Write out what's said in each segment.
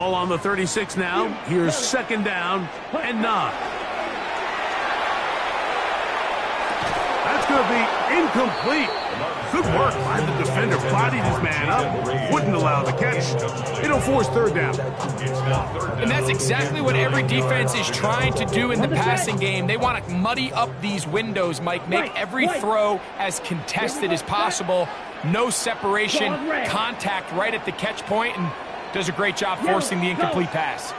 Ball on the 36 now. Here's second down and 9. That's going to be incomplete. Good work by the defender. Bodied his man up. Wouldn't allow the catch. It'll force third down. And that's exactly what every defense is trying to do in the passing game. They want to muddy up these windows, Mike. Make every throw as contested as possible. No separation, contact right at the catch point, and does a great job forcing the incomplete pass.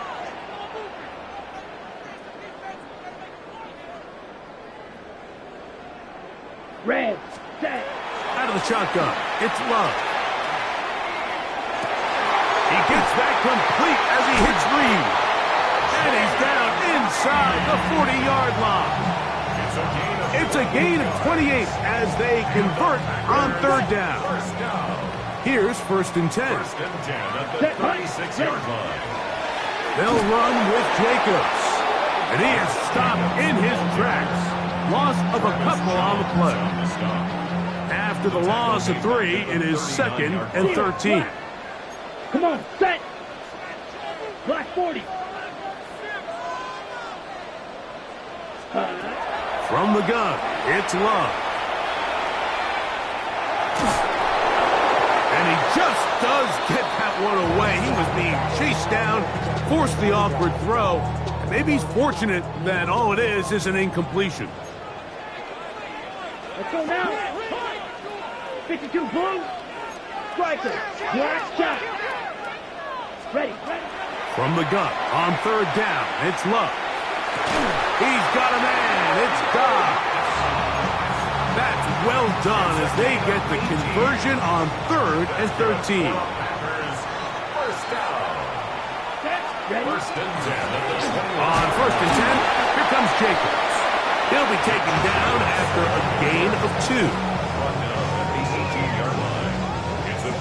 Red, set. Out of the shotgun, it's Love. He gets that complete as he hits Reed. And he's down inside the 40-yard line. It's a gain of 28 as they convert on third down. Here's first and 10. First and 10 at the 36-yard line. They'll run with Jacobs. And he is stopped in his tracks. Loss of a couple on the play. After the loss of 3, it is second and 13. Come on, set. Black 40. From the gun, it's Love. And he just does get that one away. He was being chased down, forced the awkward throw. And maybe he's fortunate that all it is an incompletion. Let's go now. 52 blue. Striker. Black shot. Ready. From the gun, on third down, it's Love. He's got a man. It's Dobbs. That's well done as they get the conversion on third and 13. First down. First and 10 at the 20. On first and 10, here comes Jacobs. He'll be taken down after a gain of 2.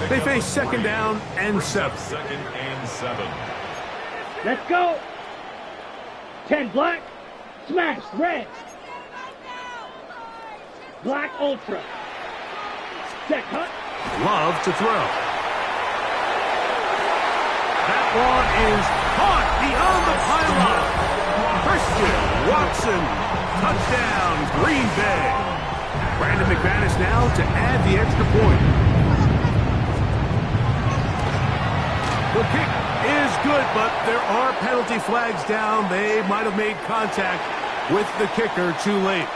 They face second down and 7. Second and 7. Let's go. 10 black. Smash. Red. Black ultra. Set cut. Love to throw. That one is caught beyond the pylon. Christian Watson. Touchdown, Green Bay. Brandon McManus now to add the extra point. The kick is good, but there are penalty flags down. They might have made contact with the kicker too late.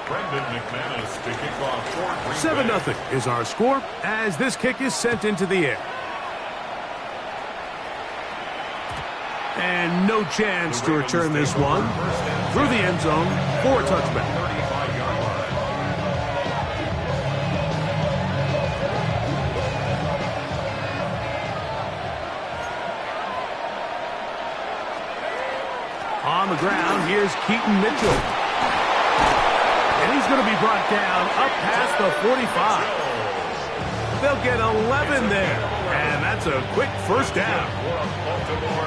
Brandon McManus to kick off for Green Bay. 7-0 is our score as this kick is sent into the air. And no chance to return this one through the end zone for a touchback. 35-yard line. On the ground, here's Keaton Mitchell. And he's going to be brought down up past the 45. They'll get 11 there. And that's a quick first down.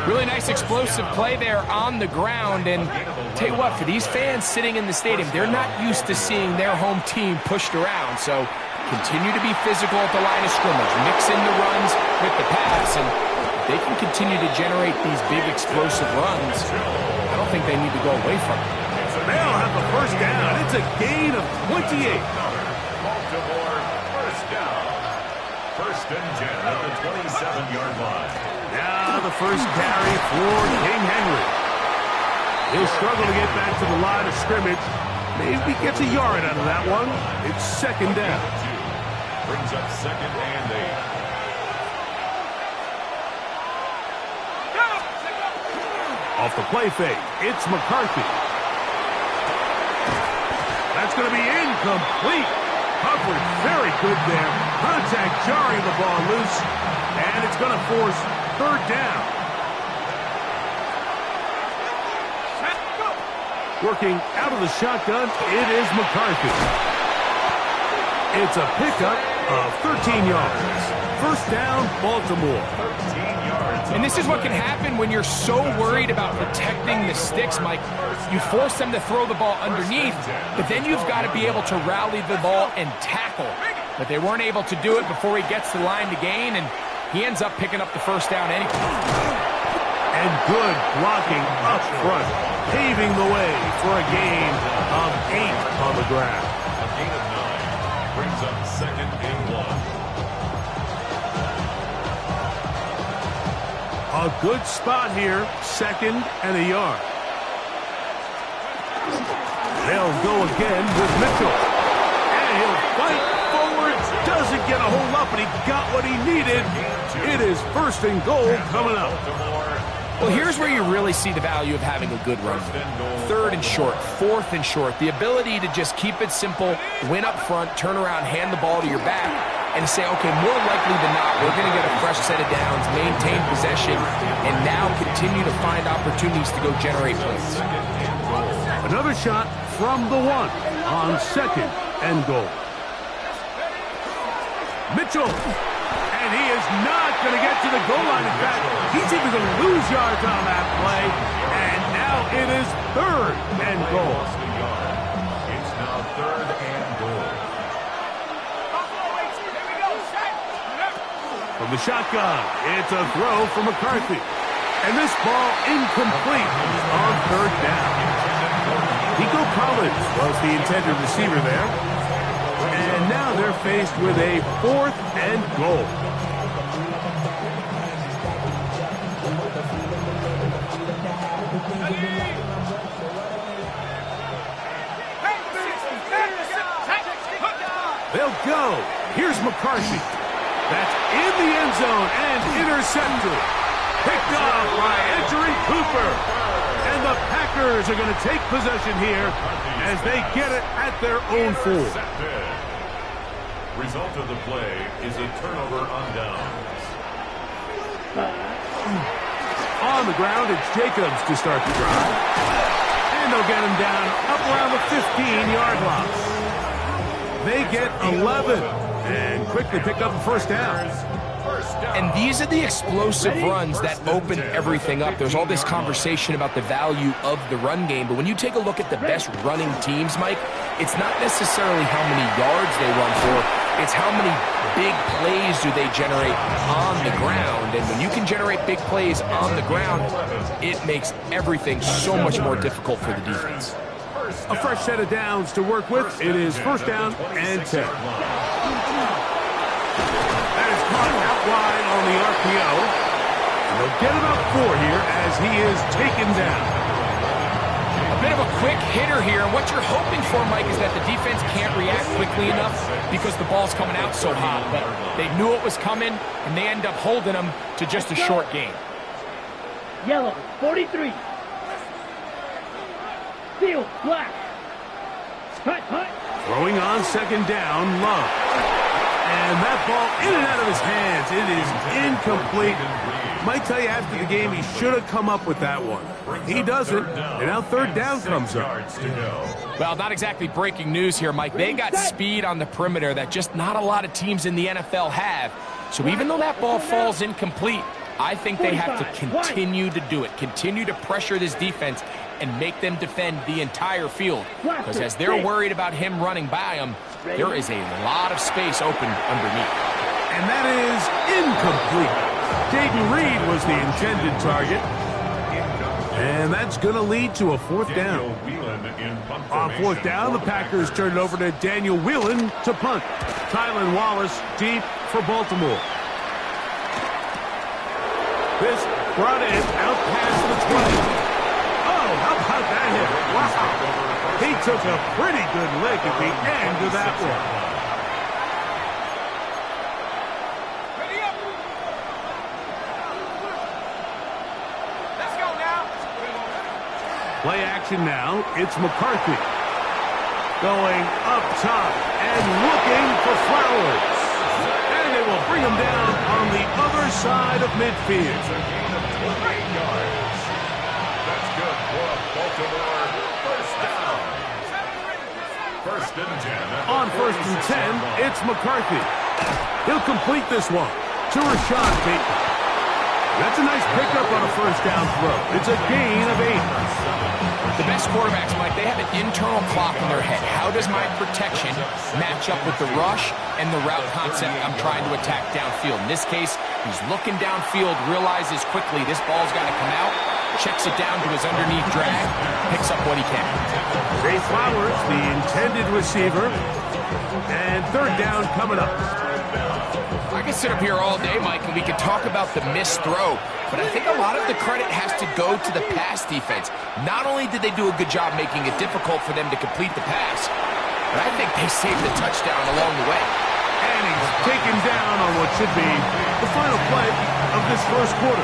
Really nice explosive play there on the ground. And tell you what, for these fans sitting in the stadium, they're not used to seeing their home team pushed around. So continue to be physical at the line of scrimmage. Mix in the runs with the pass. And they can continue to generate these big explosive runs. I don't think they need to go away from it. They'll have the first down. It's a gain of 28. Baltimore first down. First and 10 at the 27-yard line. Now the first carry for King Henry. He'll struggle to get back to the line of scrimmage. Maybe gets a yard out of that one. It's second down. Brings up second and 8. Off the play fake, it's McCarthy. That's going to be incomplete. Coverage very good there. Contact jarring the ball loose. And it's going to force third down. Working out of the shotgun, it is McCarthy. It's a pickup of 13 yards. First down, Baltimore. 13 yards And this is what can happen when you're so worried about protecting the sticks, Mike. You force them to throw the ball underneath, but then you've got to be able to rally the ball and tackle. But they weren't able to do it before he gets to the line to gain, and he ends up picking up the first down anyway. And good blocking up front, paving the way for a gain of 8 on the ground. A gain of 9 brings up 2nd and 1. A good spot here, 2nd and a yard. They'll go again with Mitchell. And he'll fight forward, doesn't get a hold up, and he got what he needed. It is 1st and goal coming up. Well, here's where you really see the value of having a good run. 3rd and short, 4th and short. The ability to just keep it simple, win up front, turn around, hand the ball to your back, and say, okay, more likely than not, we're going to get a fresh set of downs, maintain possession, and now continue to find opportunities to go generate points. Another shot from the 1 on 2nd and goal. Mitchell. And he is not going to get to the goal line. In fact, he's even going to lose yards on that play. And now it is 3rd and goal. It's now 3rd and goal. From the shotgun, it's a throw from McCarthy. And this ball incomplete on 3rd down. Nico Collins was the intended receiver there. And now they're faced with a 4th and goal. They'll go. Here's McCarthy. That's in the end zone and intercepted. Picked off by Edgerrin Cooper. And the Packers are going to take possession here as they get it at their own 4. Result of the play is a turnover on downs. On the ground, it's Jacobs to start the drive. And they'll get him down up around the 15-yard line. They get 11 and quickly pick up the first down. And these are the explosive runs that open everything up. There's all this conversation about the value of the run game, but when you take a look at the best running teams, Mike, it's not necessarily how many yards they run for, it's how many big plays do they generate on the ground. And when you can generate big plays on the ground, it makes everything so much more difficult for the defense. A fresh set of downs to work with. It is 1st down and 10. That is caught out wide on the RPO. And they'll get about 4 here as he is taken down. A bit of a quick hitter here, and what you're hoping for, Mike, is that the defense can't react quickly enough because the ball's coming out so hot. But they knew it was coming, and they end up holding them to just a short gain. Yellow, 43. Field, black. Hut, hut. Throwing on 2nd down, Love. And that ball in and out of his hands. It is incomplete. Might tell you after the game he should have come up with that one. He doesn't, and now 3rd down comes up. Well, not exactly breaking news here, Mike. They got speed on the perimeter that just not a lot of teams in the NFL have. So even though that ball falls incomplete, I think they have to continue to do it, continue to pressure this defense and make them defend the entire field. Because as they're worried about him running by them, there is a lot of space open underneath. And that is incomplete. Jayden Reed was the intended target. And that's going to lead to a 4th down. On 4th down, the Packers turn it over to Daniel Whelan to punt. Tylan Wallace deep for Baltimore. This brought in out past the 20. Oh, how about that hit? Wow. He took a pretty good lick at the end of that one. Ready up. Let's go now. Play action now. It's McCarthy. Going up top and looking for Flowers. And they will bring him down on the other side of midfield. That's good for Baltimore. First down. 1st and 10. On 1st and 10, it's McCarthy. He'll complete this one to Rashad Bateman. That's a nice pickup on a first down throw. It's a gain of 8. The best quarterbacks, Mike, they have an internal clock in their head. How does my protection match up with the rush and the route concept I'm trying to attack downfield? In this case, he's looking downfield, realizes quickly this ball's got to come out, checks it down to his underneath drag, picks up what he can. Zay Flowers, the intended receiver, and third down coming up. I could sit up here all day, Mike, and we could talk about the missed throw, but I think a lot of the credit has to go to the pass defense. Not only did they do a good job making it difficult for them to complete the pass, but I think they saved the touchdown along the way. And he's taken down on what should be the final play of this first quarter.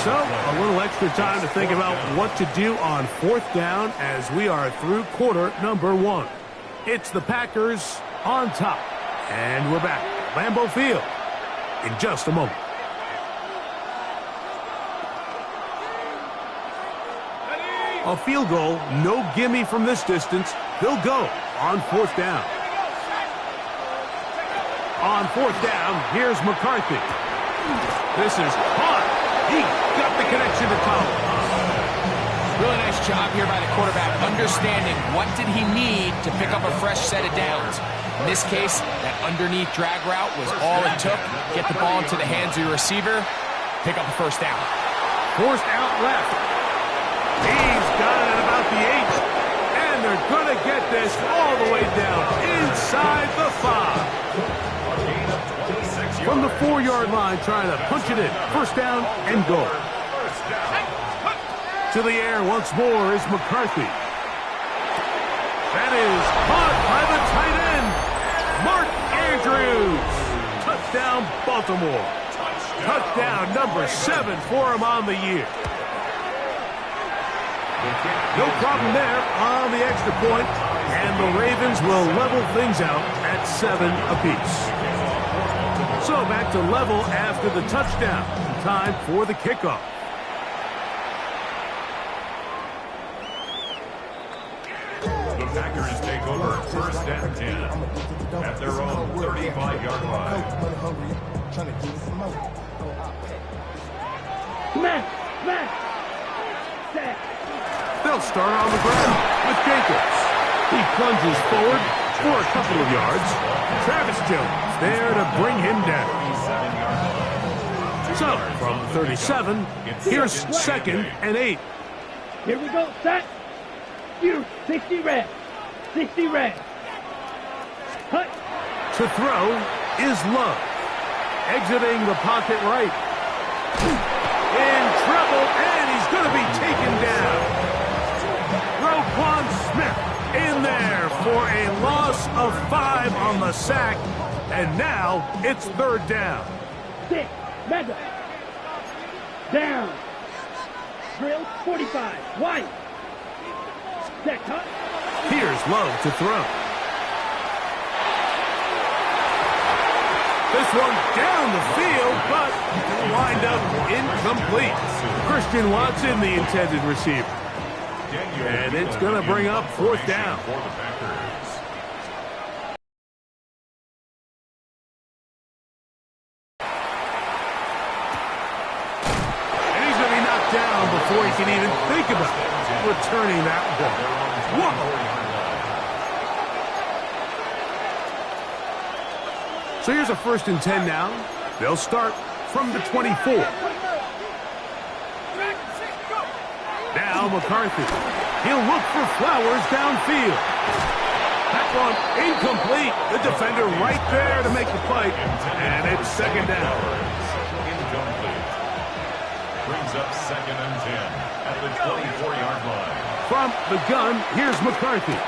So, a little extra time to think about what to do on fourth down as we are through quarter number 1. It's the Packers on top. And we're back at Lambeau Field in just a moment. A field goal, no gimme from this distance. They'll go on fourth down. On fourth down, here's McCarthy. This is hot. He got the connection to Collins. Really nice job here by the quarterback, understanding what did he need to pick up a fresh set of downs. In this case, that underneath drag route was all it took. Get the ball into the hands of your receiver, pick up a first down. Forced out left. He's got it at about the 8. And they're going to get this all the way down inside the 5. From the 4-yard line, trying to punch it in. First down and goal. To the air once more is McCarthy. That is caught by the tight end, Mark Andrews. Touchdown, Baltimore. Touchdown number 7 for him on the year. No problem there on the extra point, and the Ravens will level things out at 7 apiece. So back to level after the touchdown. Time for the kickoff. The Packers take over first and 10 at their own 35-yard line. Smash! Set! They'll start on the ground with Jacobs. He plunges forward for a couple of yards. Travis Jones there to bring him down. So, from 37, here's second and 8. Here we go, set! You, 60 red. 60 red. Hut! To throw is Love. Exiting the pocket right. In trouble, and he's going to be taken down. Roquan Smith in there for a loss of 5 on the sack. And now it's third down. 6, mega. Down. Drill, 45, white. Set, cut. Here's Love to throw. This one down the field, but wind up incomplete. Christian Watson, the intended receiver. And it's going to bring up fourth down. For the Packers. And he's going to be knocked down before he can even think about returning that ball. Whoa. So here's a first and 10 now. They'll start from the 24. Now McCarthy. He'll look for Flowers downfield. That one incomplete. The defender right there to make the play. And it's second down. Incomplete. Brings up second and 10 at the 24-yard line. From the gun, here's McCarthy.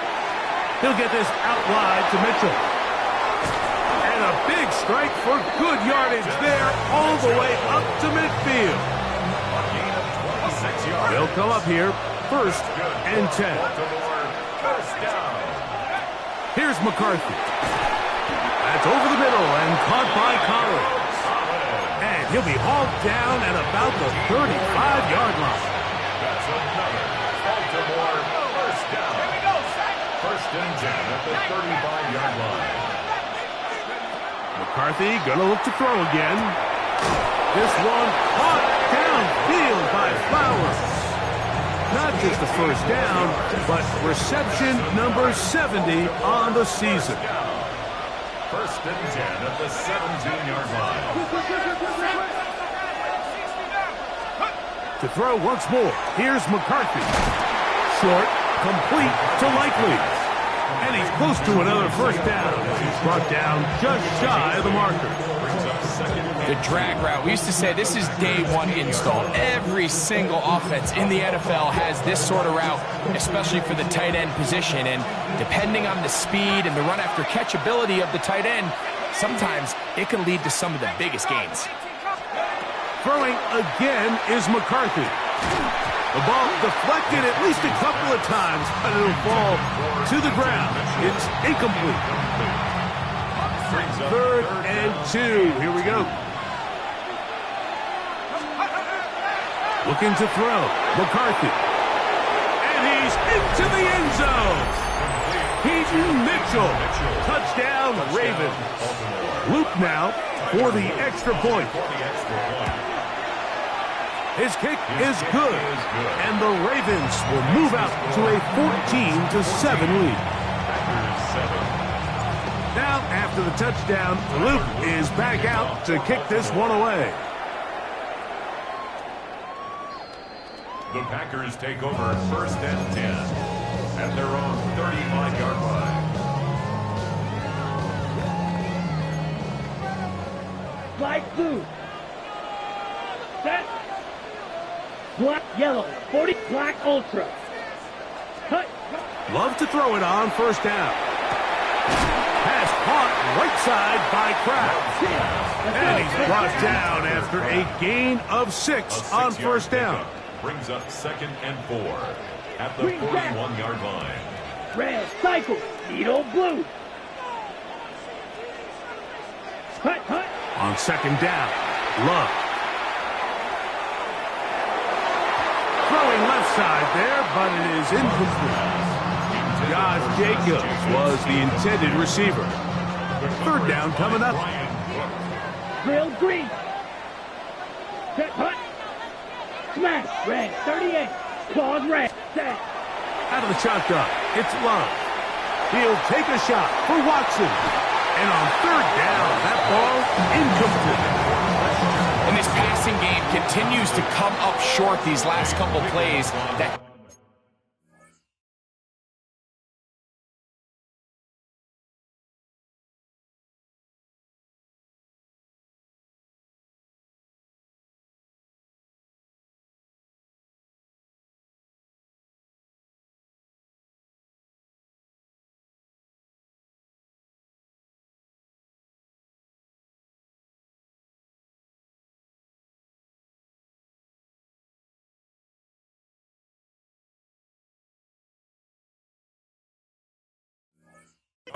He'll get this out wide to Mitchell. And a big strike for good yardage there all the way up to midfield. They'll come up here, first and 10. First down. Here's McCarthy. That's over the middle and caught by Collins. And he'll be hauled down at about the 35-yard line. That's another Baltimore first down. Here we go, first and 10 at the 35-yard line. McCarthy gonna look to throw again. This one caught downfield by Flowers. Not just the first down, but reception number 70 on the season. First and 10 at the 17-yard line. To throw once more, here's McCarthy. Short, complete to Likely. And he's close to another first down. He's brought down just shy of the marker. The drag route. We used to say this is day one install. Every single offense in the NFL has this sort of route, especially for the tight end position. And depending on the speed and the run after catch ability of the tight end, sometimes it can lead to some of the biggest gains. Throwing again is McCarthy. The ball deflected at least a couple of times, but it'll fall to the ground. It's incomplete. 3rd and 2. Here we go. Looking to throw. McCarthy. And he's into the end zone. Keaton Mitchell. Touchdown, Ravens. Luke now for the extra point. His kick is good, and the Ravens will move out to a 14-7 lead. Now, after the touchdown, Luke is back out to kick this one away. The Packers take over 1st and 10 at their own 35-yard line. Flag blue. Set. Black, yellow, 40, black, ultra. Cut. Love to throw it on first down. Pass caught right side by Kraft. And he's brought down after a gain of 6 on first down. Brings up 2nd and 4 at the 41-yard line. Red, cycle, needle, blue. Cut, cut. On 2nd down, Love. Throwing left side there, but it is incomplete. Josh Jacobs was the intended receiver. 3rd down coming up. Drill green. Set, hut. Smash, red, 38. Claws red, set. Out of the shotgun, it's Love. He'll take a shot for Watson. And on 3rd down, that ball incomplete. And this passing game continues to come up short these last couple plays. That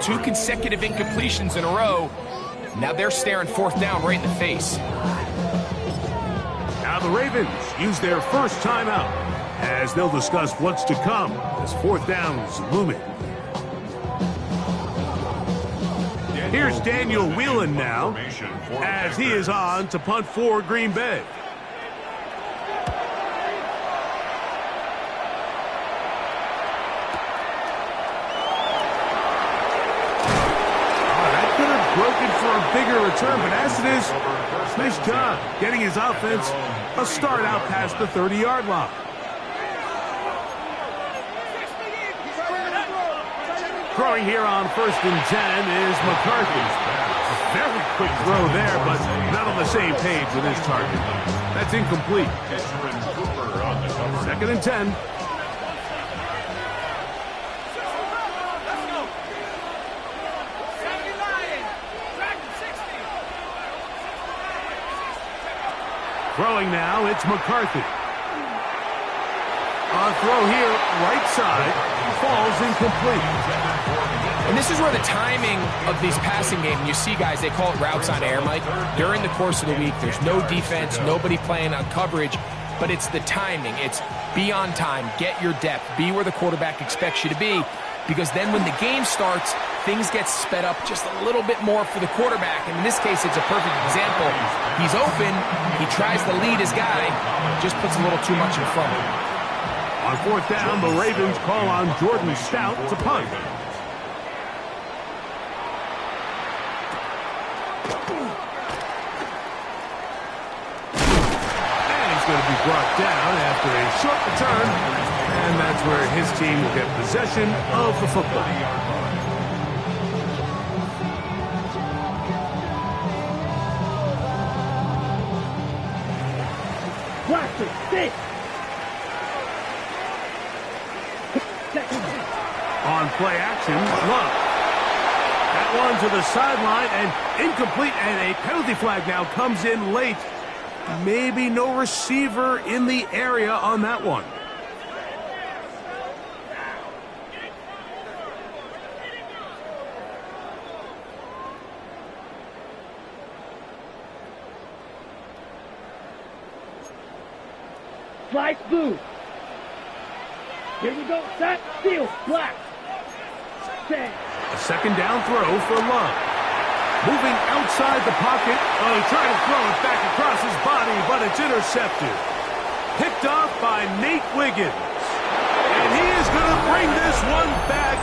two consecutive incompletions in a row. Now they're staring 4th down right in the face. Now the Ravens use their first timeout as they'll discuss what's to come as 4th down is looming. Here's Daniel Whelan now as he is on to punt for Green Bay. Broken for a bigger return, but as it is, nice job getting his offense a start out past the 30-yard line. Throwing here on 1st and 10 is McCarthy. A very quick throw there, but not on the same page with his target. That's incomplete. 2nd and 10. Throwing now, it's McCarthy. On throw here, right side, falls incomplete. And this is where the timing of these passing games, you see guys, they call it routes on air, Mike. During the course of the week, there's no defense, nobody playing on coverage, but it's the timing. It's be on time, get your depth, be where the quarterback expects you to be, because then when the game starts, things get sped up just a little bit more for the quarterback. And in this case, it's a perfect example. He's open. He tries to lead his guy. Just puts a little too much in front of him. On fourth down, the Ravens call on Jordan Stout to punt. And he's going to be brought down after a short return. And that's where his team will get possession of the football. Blaster, stick. On play action, Love. That one to the sideline and incomplete, and a penalty flag now comes in late. Maybe no receiver in the area on that one. Slice blue. Here we go. Set. Field. Black. Set. A second down throw for Love. Moving outside the pocket. Oh, he tried to throw it back across his body, but it's intercepted. Picked off by Nate Wiggins. And he is going to bring this one back.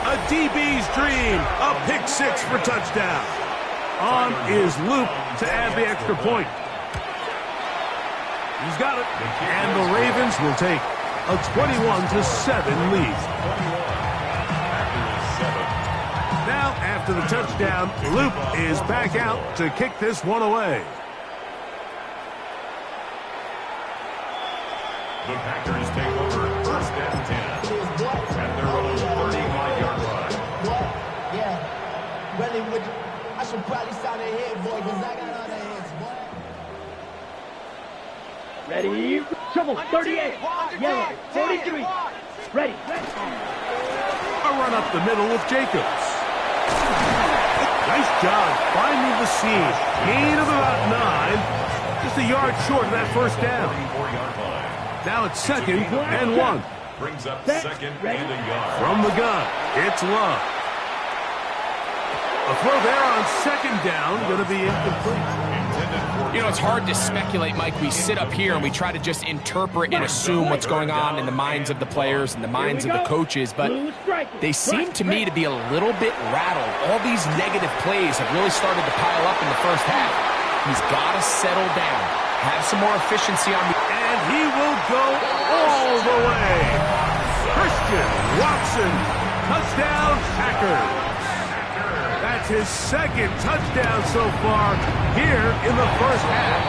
A DB's dream. A pick six for touchdown. On is Luke to add the extra point. He's got it. And the Ravens will take a 21-7 lead. Now, after the touchdown, Luke is back out to kick this one away. The Packers take over first and 10 at their own 35-yard line. Yeah, really, I should probably sound a head boy because I got other heads, boy. Ready. Trouble. 38. Yellow. 43. Ready. A run up the middle with Jacobs. Nice job finding the seam. Gain of about 9. Just a yard short of that first down. Now it's second and 1. Brings up second and a yard. From the gun, it's Love. A throw there on second down, going to be incomplete. You know, it's hard to speculate, Mike. We sit up here and we try to just interpret and assume what's going on in the minds of the players and the minds of the coaches, but they seem to me to be a little bit rattled. All these negative plays have really started to pile up in the first half. He's got to settle down, have some more efficiency on the... And he will go all the way. Christian Watson, touchdown Packers. That's his second touchdown so far here in the first half.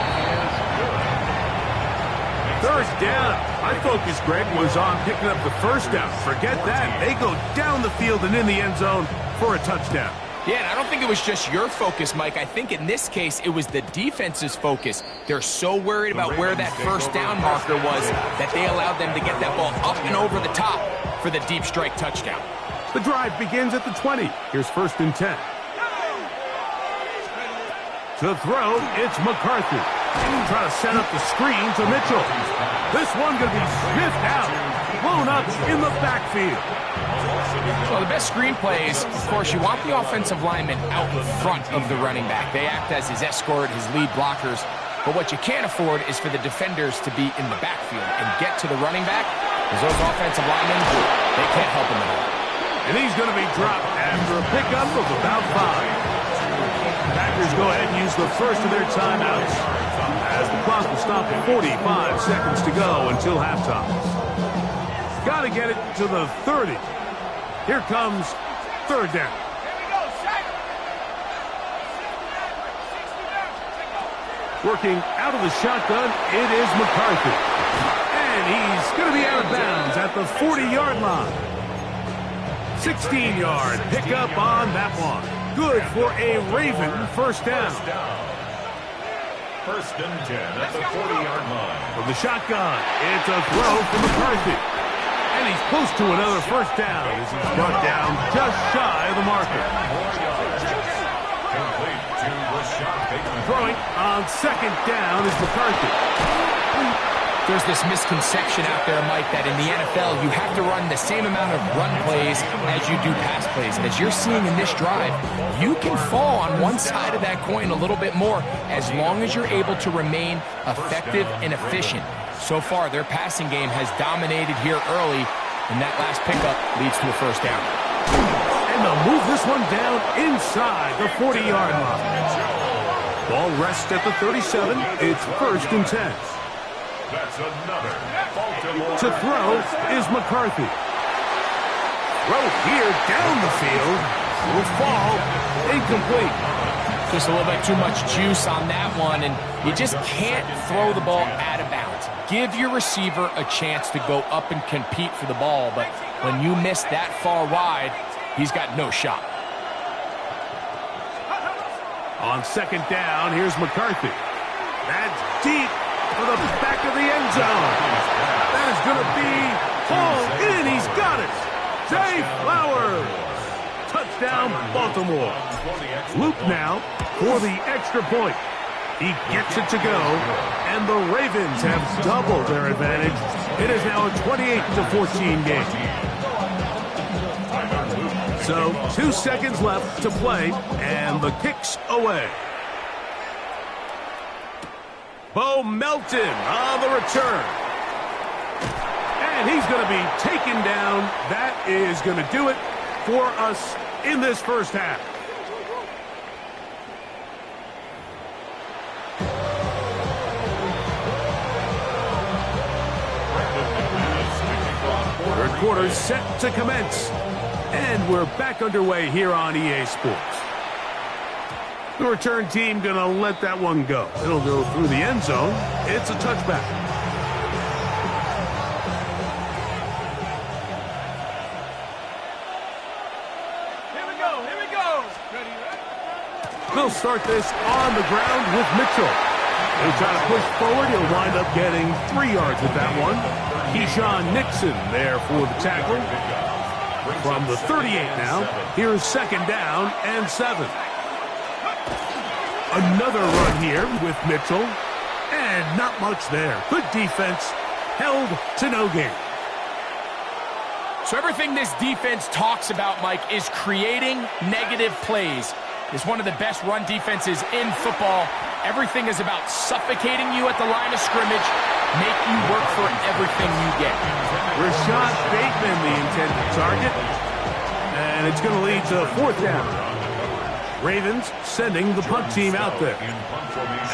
Third down. My focus, Greg, was on picking up the first down. Forget that. They go down the field and in the end zone for a touchdown. Yeah, and I don't think it was just your focus, Mike. I think in this case, it was the defense's focus. They're so worried about where that first down marker was that they allowed them to get that ball up and over the top for the deep strike touchdown. The drive begins at the 20. Here's first and 10. To throw, it's McCarthy. Trying to set up the screen to Mitchell. This one going to be sniffed out. Blown up in the backfield. Well, the best screenplays, of course, you want the offensive lineman out in front of the running back. They act as his escort, his lead blockers. But what you can't afford is for the defenders to be in the backfield and get to the running back, because those offensive linemen, they can't help him at all. And he's going to be dropped after a pickup of about 5. Packers go ahead and use the first of their timeouts as the clock will stop at 45 seconds to go until halftime. Got to get it to the 30. Here comes third down. Working out of the shotgun, it is McCarthy. And he's going to be out of bounds at the 40-yard line. 16-yard pickup on that one. Good for a Raven first down. First and 10 at the 40-yard line. From the shotgun, it's a throw for McCarthy. And he's close to another first down as he's brought down just shy of the marker. Complete to Rashad Bateman. Throwing on second down is McCarthy. There's this misconception out there, Mike, that in the NFL, you have to run the same amount of run plays as you do pass plays. As you're seeing in this drive, you can fall on one side of that coin a little bit more as long as you're able to remain effective and efficient. So far, their passing game has dominated here early, and that last pickup leads to a first down. And they'll move this one down inside the 40-yard line. Ball rests at the 37. It's 1st and 10. That's another Baltimore. To throw is McCarthy. Throw here down the field. Will fall incomplete. Just a little bit too much juice on that one, and you just can't throw the ball out of bounds. Give your receiver a chance to go up and compete for the ball, but when you miss that far wide, he's got no shot. On 2nd down, here's McCarthy. That's deep for the back of the end zone. That is going to be hauled in. He's got it. Zay Flowers. Touchdown, Baltimore. Luke now for the extra point. He gets it to go, and the Ravens have doubled their advantage. It is now a 28-14 game. So 2 seconds left to play, and the kick's away. Bo Melton on the return. And he's going to be taken down. That is going to do it for us in this first half. Third quarter set to commence. And we're back underway here on EA Sports. The return team going to let that one go. It'll go through the end zone. It's a touchback. Here we go. Ready? They'll start this on the ground with Mitchell. He'll try to push forward. He'll wind up getting 3 yards with that one. Keyshawn Nixon there for the tackle. From the 38 now, here's 2nd down and 7. Another run here with Mitchell. And not much there. Good defense. Held to no gain. So everything this defense talks about, Mike, is creating negative plays. It's one of the best run defenses in football. Everything is about suffocating you at the line of scrimmage, make you work for everything you get. Rashad Bateman, the intended target. And it's going to lead to 4th down. Ravens sending the punt team out there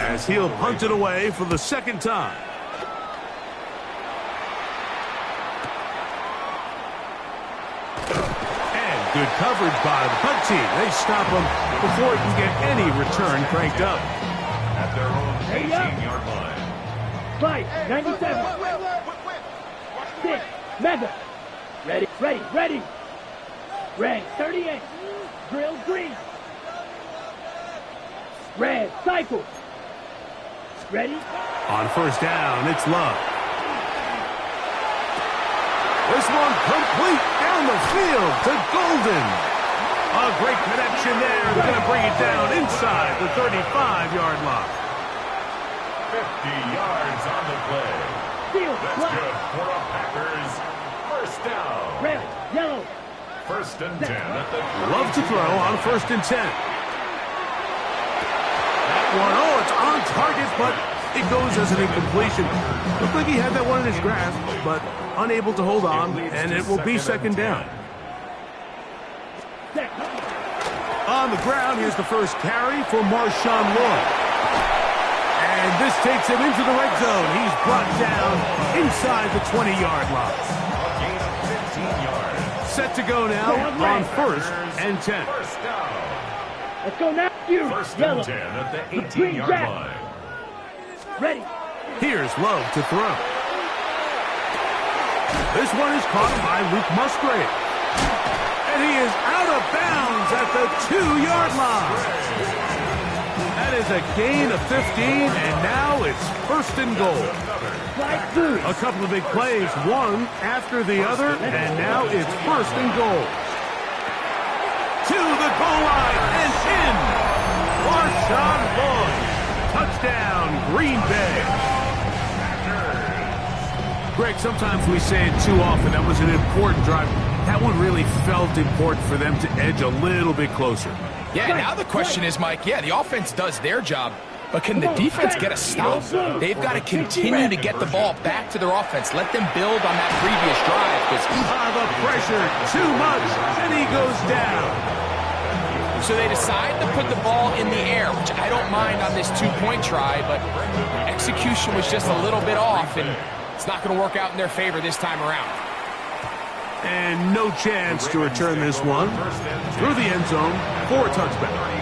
as he'll punt it away for the 2nd time. And good coverage by the punt team. They stop him before he can get any return cranked up. At their own 18-yard line. 5, 97. 6, Mega. Ready. Red, 38. Drill green. Red, cycle. Ready? On 1st down, it's Love. This one complete down the field to Golden. A great connection there. They're going to bring it down inside the 35-yard line. 50 yards on the play. Field, That's black. good for a Packers 1st down. Red, yellow. 1st and 10 at the Love to throw on 1st and 10. That one, it's on target, but it goes as an incompletion. Looked like he had that one in his grasp, but unable to hold on, and it will be 2nd down. On the ground, here's the first carry for Marshawn Lloyd. And this takes him into the red zone. He's brought down inside the 20-yard line. gain of 15 yards. Set to go now on 1st and 10. First down. Let's go now. You, 1st yellow. and 10 at the Green 18-yard jack. line. Ready. Here's Love to throw. This one is caught by Luke Musgrave. And he is out of bounds at the 2-yard line. That is a gain of 15, and now it's 1st and goal. Slide through. A couple of big plays, one after the other, and now it's 1st and goal. To the goal line and in. Marshawn Lloyd. Touchdown, Green Bay. Mike, sometimes we say it too often. That was an important drive. That one really felt important for them to edge a little bit closer. Yeah, now the question is, Mike, yeah, the offense does their job, but can the defense get a stop? They've got to continue to get the ball back to their offense. Let them build on that previous drive. The pressure, too much, and he goes down. So they decide to put the ball in the air, which I don't mind on this two-point try, but execution was just a little bit off, and it's not going to work out in their favor this time around. And no chance to return this one through the end zone for a touchback.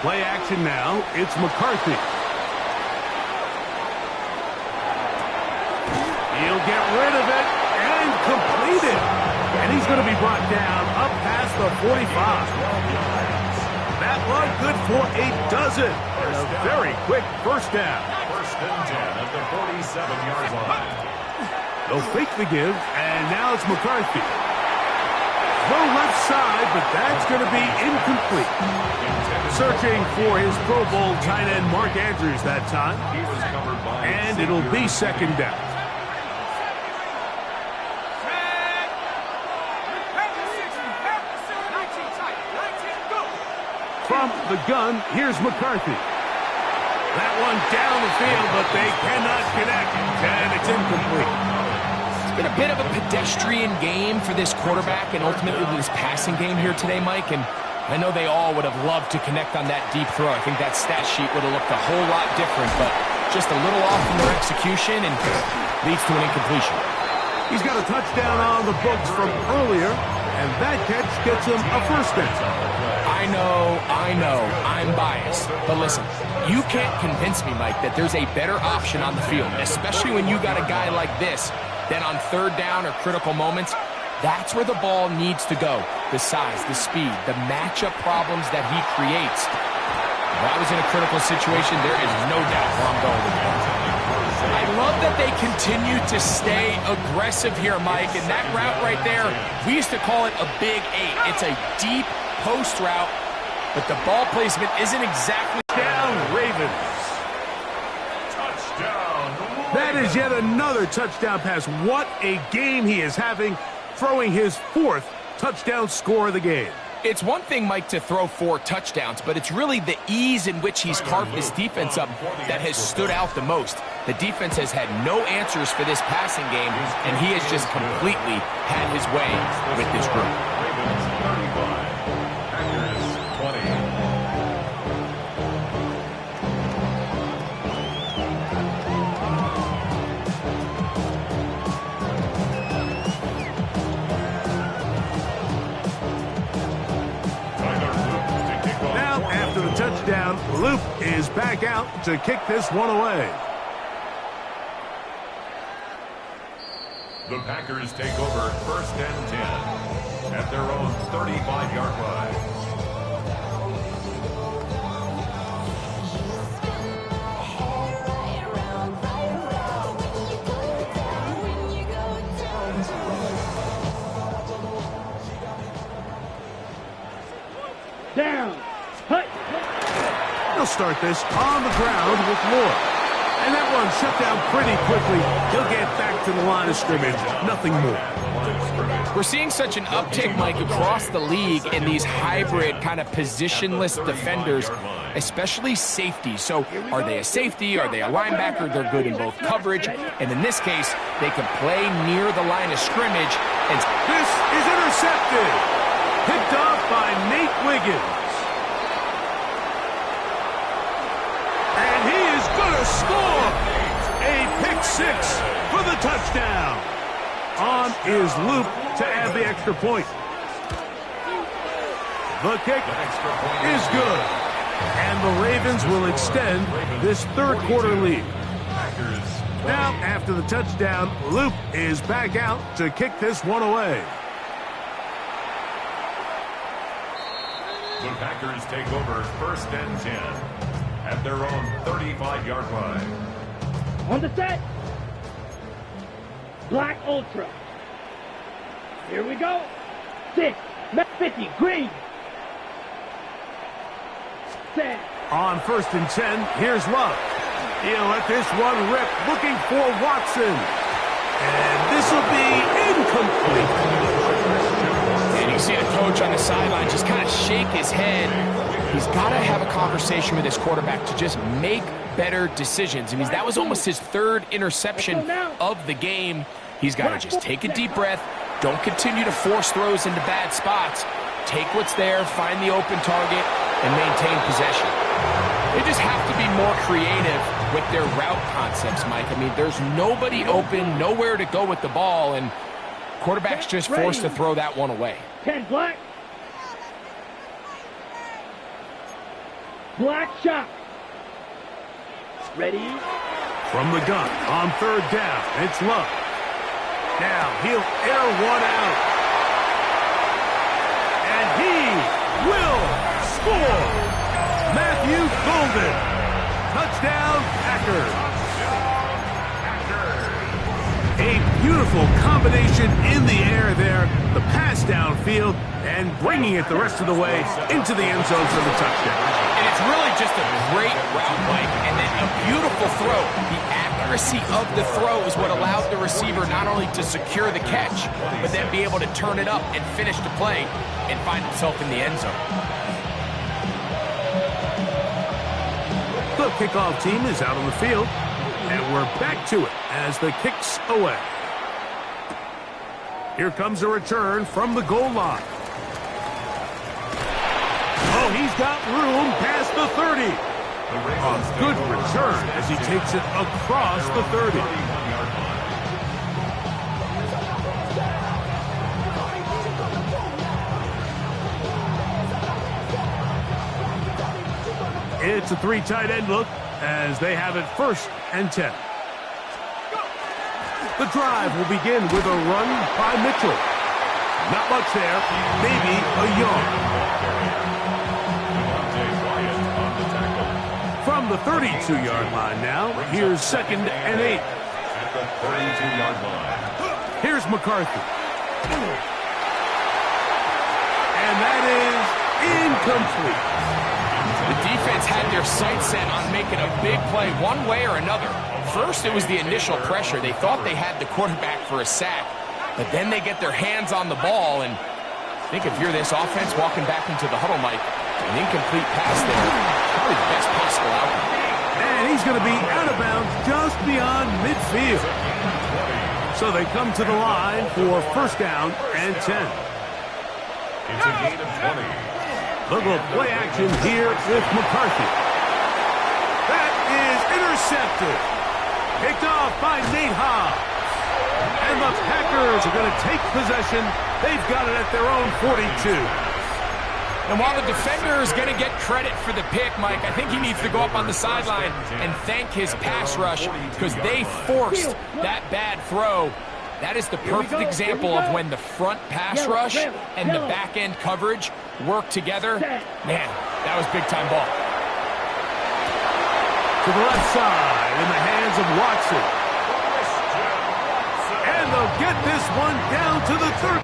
Play action now. It's McCarthy. He'll get rid of it and complete it. And he's going to be brought down up past the 45. That one good for a dozen. And a very quick first down. First and 10 at the 47-yard line. They'll fake the give, and now it's McCarthy. Throw left side, but that's going to be incomplete. Searching for his Pro Bowl tight end Mark Andrews that time. And it'll be second down. From the gun, here's McCarthy. That one down the field, but they cannot connect, and it's incomplete. It's been a bit of a pedestrian game for this quarterback and ultimately this passing game here today, Mike, and I know they all would have loved to connect on that deep throw. I think that stat sheet would have looked a whole lot different, but just a little off in their execution and leads to an incompletion. He's got a touchdown on the books from earlier, and that catch gets him a first down. I know, I'm biased, but listen, you can't convince me, Mike, that there's a better option on the field, especially when you got a guy like this, then on third down or critical moments. That's where the ball needs to go. The size, the speed, the matchup problems that he creates. If I was in a critical situation, there is no doubt where I'm going with that. I love that they continue to stay aggressive here, Mike, and that route right there, we used to call it a big 8. It's a deep post route, but the ball placement isn't exactly down. Ravens. Touchdown. That is yet another touchdown pass. What a game he is having, throwing his 4th touchdown score of the game. It's one thing, Mike, to throw 4 touchdowns, but it's really the ease in which he's carved this defense up that has stood out the most. The defense has had no answers for this passing game, and he has just completely had his way with this group. Ravens 35, Packers 20. Touchdown. Loop is back out to kick this one away. The Packers take over first and 10 at their own 35-yard line. Down. Hut. They'll start this on the ground with Moore. And that one shut down pretty quickly. He'll get back to the line of scrimmage. Nothing more. We're seeing such an uptick, Mike, across the league in these hybrid kind of positionless defenders, especially safety. So are they a safety? Are they a linebacker? They're good in both coverage. And in this case, they can play near the line of scrimmage. And this is intercepted. Picked off by Nate Wiggins. Score! A pick 6 for the touchdown. On is Loop to add the extra point. The kick is good. And the Ravens will extend this third quarter lead. Now, after the touchdown, Loop is back out to kick this one away. The Packers take over first and 10 at their own 35-yard line. On the set. Black Ultra. Here we go. 6, 50, green. 10. On 1st and 10, here's Love. He'll let this one rip, looking for Watson. And this will be incomplete. And you see the coach on the sideline just kind of shake his head. He's got to have a conversation with his quarterback to just make better decisions. I mean, that was almost his 3rd interception of the game. He's got to just take a deep breath. Don't continue to force throws into bad spots. Take what's there, find the open target, and maintain possession. They just have to be more creative with their route concepts, Mike. I mean, there's nobody open, nowhere to go with the ball, and quarterback's just forced to throw that one away. 10 black. Black shot. Ready? From the gun on 3rd down, it's Love. Now he'll air one out. And he will score. Matthew Golden. Touchdown, Packers. A beautiful combination in the air there. The pass downfield and bringing it the rest of the way into the end zone for the touchdown. And it's really just a great route, Mike, and then a beautiful throw. The accuracy of the throw is what allowed the receiver not only to secure the catch, but then be able to turn it up and finish the play and find himself in the end zone. The kickoff team is out on the field, and we're back to it as the kick's away. Here comes a return from the goal line. Oh, he's got room past the 30. A good return as he takes it across the 30. It's a 3 tight end look as they have it 1st and 10. The drive will begin with a run by Mitchell. Not much there, maybe a yard. From the 32-yard line now, here's 2nd and 8. At the 32-yard line. Here's McCarthy. And that is incomplete. The defense had their sights set on making a big play one way or another. First, it was the initial pressure. They thought they had the quarterback for a sack, but then they get their hands on the ball, and I think if you're this offense walking back into the huddle, Mike, an incomplete pass there, probably the best possible outcome. And he's going to be out of bounds just beyond midfield. So they come to the line for 1st down and 10. It's a gain of 20. Look at play action here with McCarthy. That is intercepted. Picked off by Nate Hobbs. And the Packers are going to take possession. They've got it at their own 42. And while the defender is going to get credit for the pick, Mike, I think he needs to go up on the sideline and thank his pass rush because they forced that bad throw. That is the perfect example of when the front pass rush and the back end coverage work together. Man, that was big-time ball. To the left side in the hands of Watson. And they'll get this one down to the 30.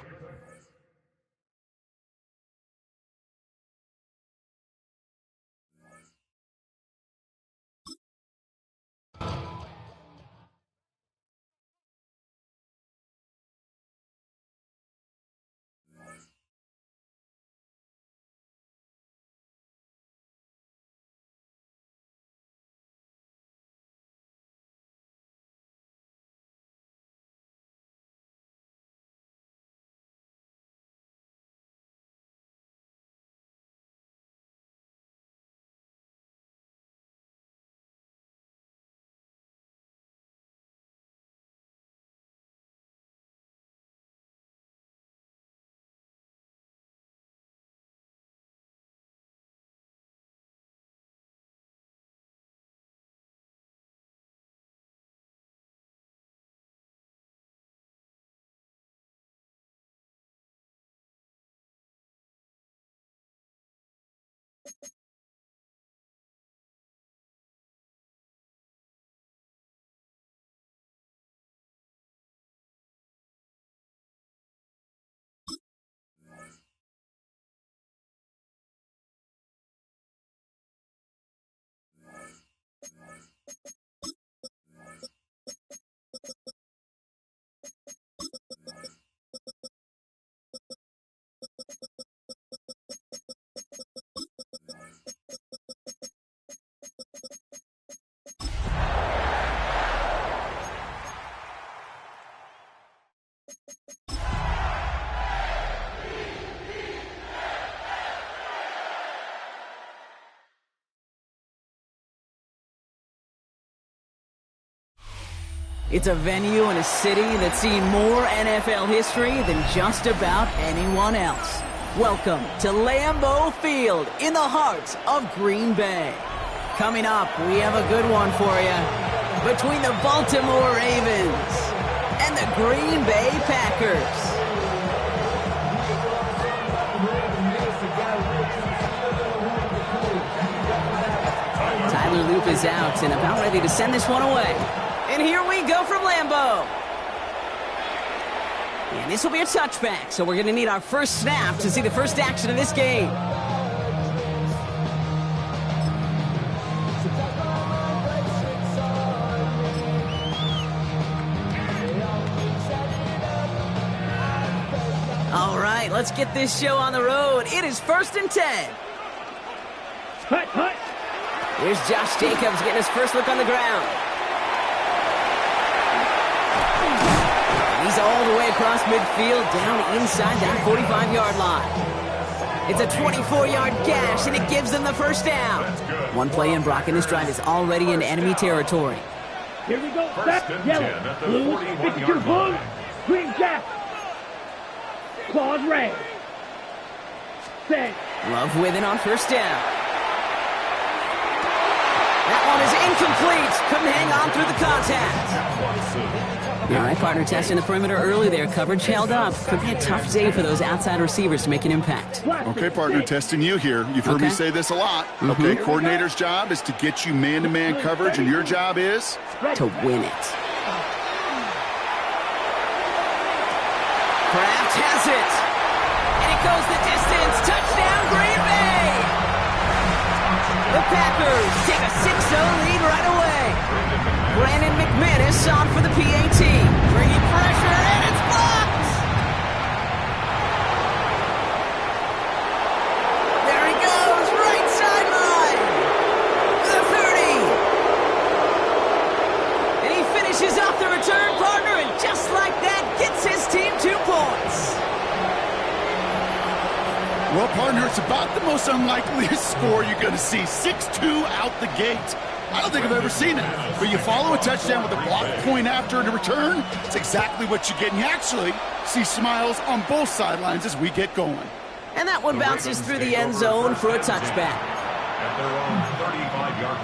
It's a venue and a city that's seen more NFL history than just about anyone else. Welcome to Lambeau Field in the heart of Green Bay. Coming up, we have a good one for you. Between the Baltimore Ravens and the Green Bay Packers. Tyler Loop is out and about ready to send this one away. And here we go from Lambeau. And this will be a touchback, so we're going to need our first snap to see the first action of this game. All right, let's get this show on the road. It is 1st and 10. Hut, hut. Here's Josh Jacobs getting his first look on the ground. He's all the way across midfield, down inside that 45-yard line. It's a 24-yard gash, and it gives them the first down. One play in, Brock, and this drive is already in enemy territory. Here we go. Back, yellow, blue, 52 blue, green jack. Claws red. Set. Love with it on first down. That one is incomplete. Couldn't hang on through the contact. All right, partner, testing the perimeter early there. Coverage held up. Could be a tough day for those outside receivers to make an impact. Okay, partner, testing you here. You've heard me say this a lot. Okay, coordinator's job is to get you man-to-man coverage, and your job is? To win it. Kraft has it. And it goes the distance. Touchdown, Green Bay. The Packers take a 6-0 lead right away. Brandon McManus on for the PAT. Bringing pressure, and it's blocked. There he goes, right sideline. The 30. And he finishes off the return, partner, and just like that, gets his team 2 points. Well, partner, it's about the most unlikeliest score you're going to see. 6-2 out the gate. I don't think I've ever seen it. But you follow a touchdown with a block point after and a return, it's exactly what you get. And you actually see smiles on both sidelines as we get going. And that one bounces through the end zone for a touchback. At their own 35-yard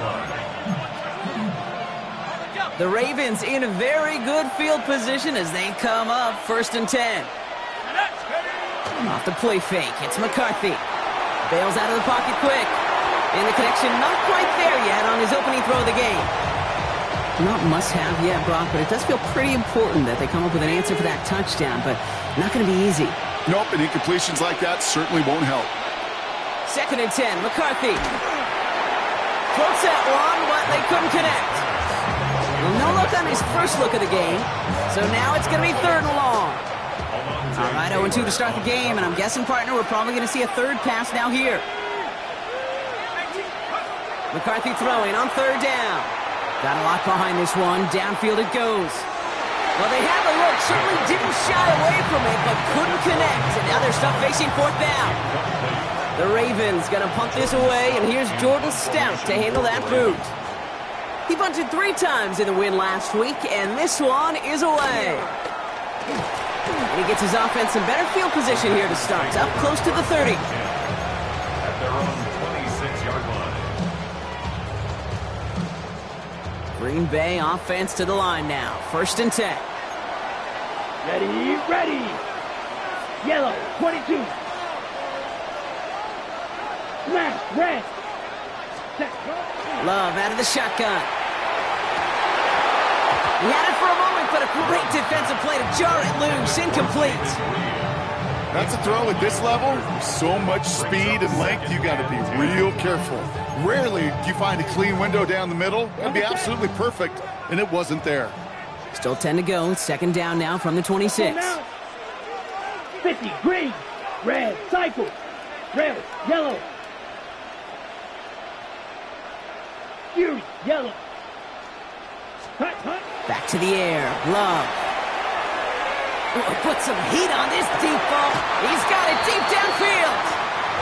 line. The Ravens in a very good field position as they come up 1st and 10. Off the play fake, it's McCarthy. Bails out of the pocket quick. And the connection not quite there yet on his opening throw of the game. Not must-have yet, Brock, but it does feel pretty important that they come up with an answer for that touchdown, but not going to be easy. Nope, and incompletions like that certainly won't help. 2nd and 10, McCarthy. Floats that one, but they couldn't connect. Well, no look on his first look of the game, so now it's going to be 3rd and long. All right, 0-2 to start the game, and I'm guessing, partner, we're probably going to see a third pass now here. McCarthy throwing on 3rd down. Got a lot behind this one. Downfield it goes. Well, they had the look. Certainly didn't shy away from it, but couldn't connect. And now they're stuck facing 4th down. The Ravens going to punt this away, and here's Jordan Stout to handle that boot. He bunted 3 times in the win last week, and this one is away. And he gets his offense in better field position here to start. Up close to the 30. At their own 26-yard line. Green Bay offense to the line now. 1st and 10. Ready, ready. Yellow, 22. Smash, red. Set. Love out of the shotgun. He had it for a moment, but a great defensive play to jar it loose. Incomplete. That's a throw at this level. So much speed and length, you got to be real careful. Rarely do you find a clean window down the middle. That'd be absolutely perfect, and it wasn't there. Still 10 to go. 2nd down now from the 26. 50, green, red, cycle, red, yellow. Fury, yellow. Hut, hut. Back to the air. Love. Put some heat on this deep ball. He's got it deep downfield.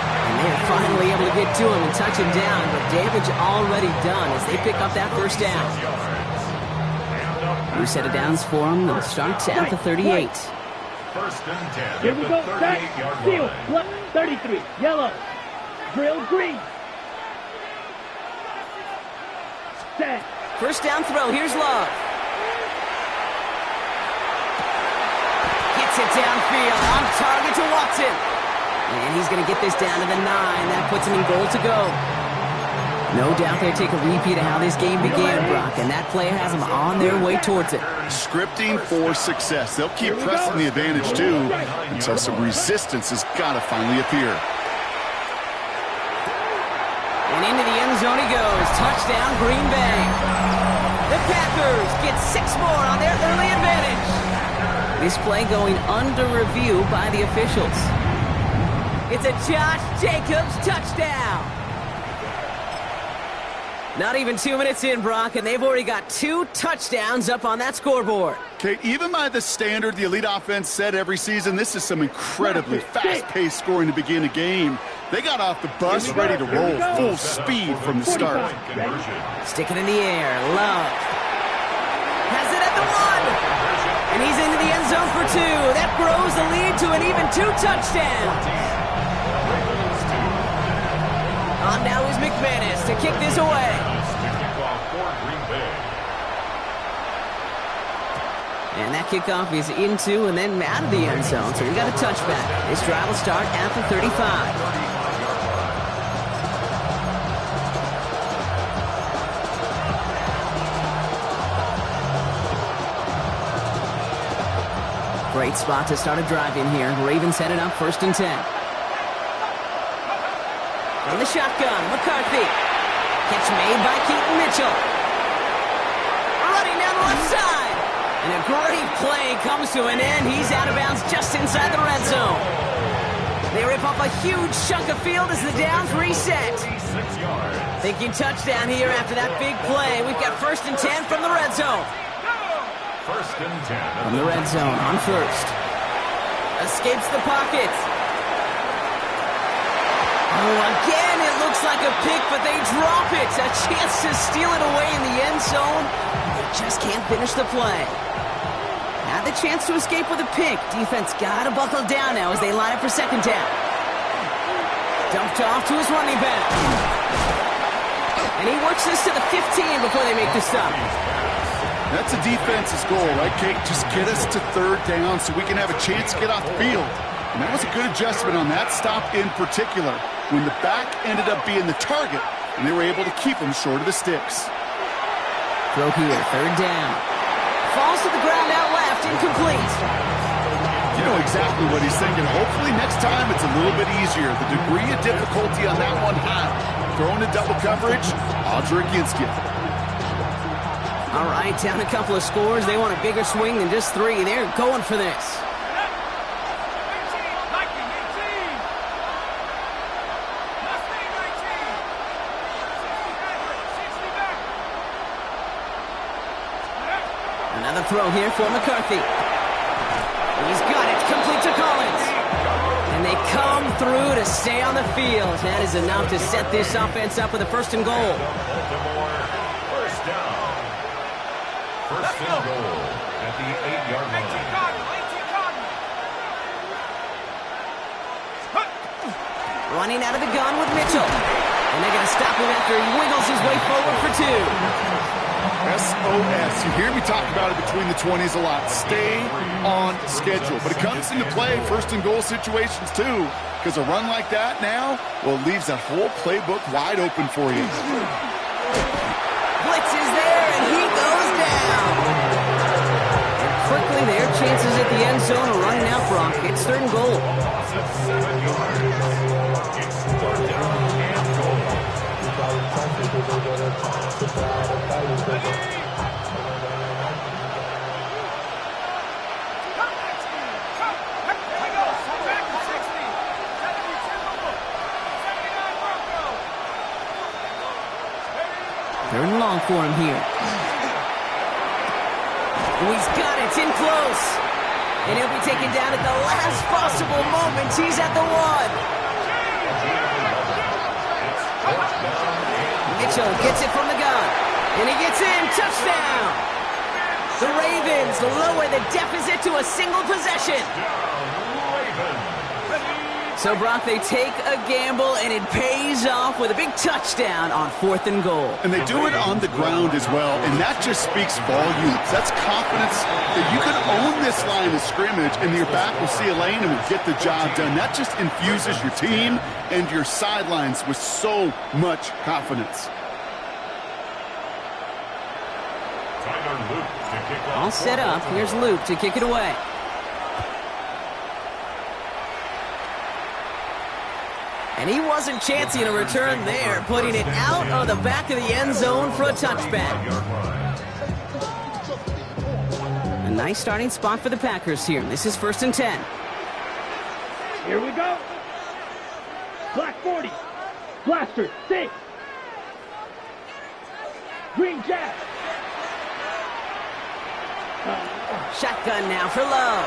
And they're finally able to get to him and touch him down, but damage already done as they pick up that 1st down. New set of downs for him. They'll start at the 38. First and 10. Here we go. Set. 38-yard Steal. line. Black. 33. Yellow. Drill green. Set. First down throw. Here's Love. Gets it downfield. On target to Watson. And he's going to get this down to the 9. That puts him in goal to go. No doubt they'll take a repeat of how this game began, Brock, and that play has them on their way towards it. Scripting for success. They'll keep pressing the advantage, too, until some resistance has got to finally appear. And into the end zone he goes. Touchdown, Green Bay. The Packers get 6 more on their early advantage. This play going under review by the officials. It's a Josh Jacobs touchdown. Not even 2 minutes in, Brock, and they've already got 2 touchdowns up on that scoreboard. Okay, even by the standard the elite offense set every season, this is some incredibly fast-paced scoring to begin a game. They got off the bus ready to roll full speed from the start. Stick it in the air. Love has it at the 1. And he's into the end zone for 2. That grows the lead to an even 2 touchdowns. On now is McManus to kick this away. And that kickoff is into and then out of the end zone, so we got a touchback. This drive will start at the 35. Great spot to start a drive in here. Ravens set it up first and 10. From the shotgun, McCarthy. Catch made by Keaton Mitchell. Running down the left side. And a great play comes to an end. He's out of bounds just inside the red zone. They rip off a huge chunk of field as the downs reset. Thinking touchdown here after that big play. We've got first and 10 from the red zone. First and 10. From the red zone on first. Escapes the pocket. Oh, again, it looks like a pick, but they drop it. A chance to steal it away in the end zone. They just can't finish the play. Had the chance to escape with a pick. Defense got to buckle down now as they line up for second down. Dumped off to his running back. And he works this to the 15 before they make the stop. That's a defense's goal, right, Kate? Just get us to third down so we can have a chance to get off the field. And that was a good adjustment on that stop in particular, when the back ended up being the target, and they were able to keep him short of the sticks. Throw here, third down. Falls to the ground out left, incomplete. You know exactly what he's thinking. Hopefully next time it's a little bit easier. The degree of difficulty on that one high. Throwing to double coverage, odds are against you. All right, down a couple of scores. They want a bigger swing than just 3. They're going for this. Another throw here for McCarthy. He's got it, complete to Collins. And they come through to stay on the field. That is enough to set this offense up with a first and goal. First down. First and goal at the 8-yard line. Running out of the gun with Mitchell. And they're going to stop him after he wiggles his way forward for 2. SOS. You hear me talk about it between the 20s a lot. Stay on schedule. But it comes into play first and goal situations too. Because a run like that now, well, it leaves that whole playbook wide open for you. Blitz is there, and he goes down. And quickly, their chances at the end zone are running out, Brock. It's third and goal. Third and long for him here. Oh, he's got it. It's in close. And he'll be taken down at the last possible moment. He's at the 1. Mitchell gets it from the gun. And he gets in. Touchdown. The Ravens lower the deficit to a single possession. So, Brock, they take a gamble, and it pays off with a big touchdown on 4th and goal. And they do it on the ground as well, and that just speaks volumes. That's confidence that you can own this line of scrimmage, and your back will see a lane and will get the job done. That just infuses your team and your sidelines with so much confidence. All set up. Here's Luke to kick it away. And he wasn't chancing a return there, putting it out of the back of the end zone for a touchback. A nice starting spot for the Packers here. This is 1st and 10. Here we go. Black 40. Blaster 6. Green Jack. Shotgun now for Love.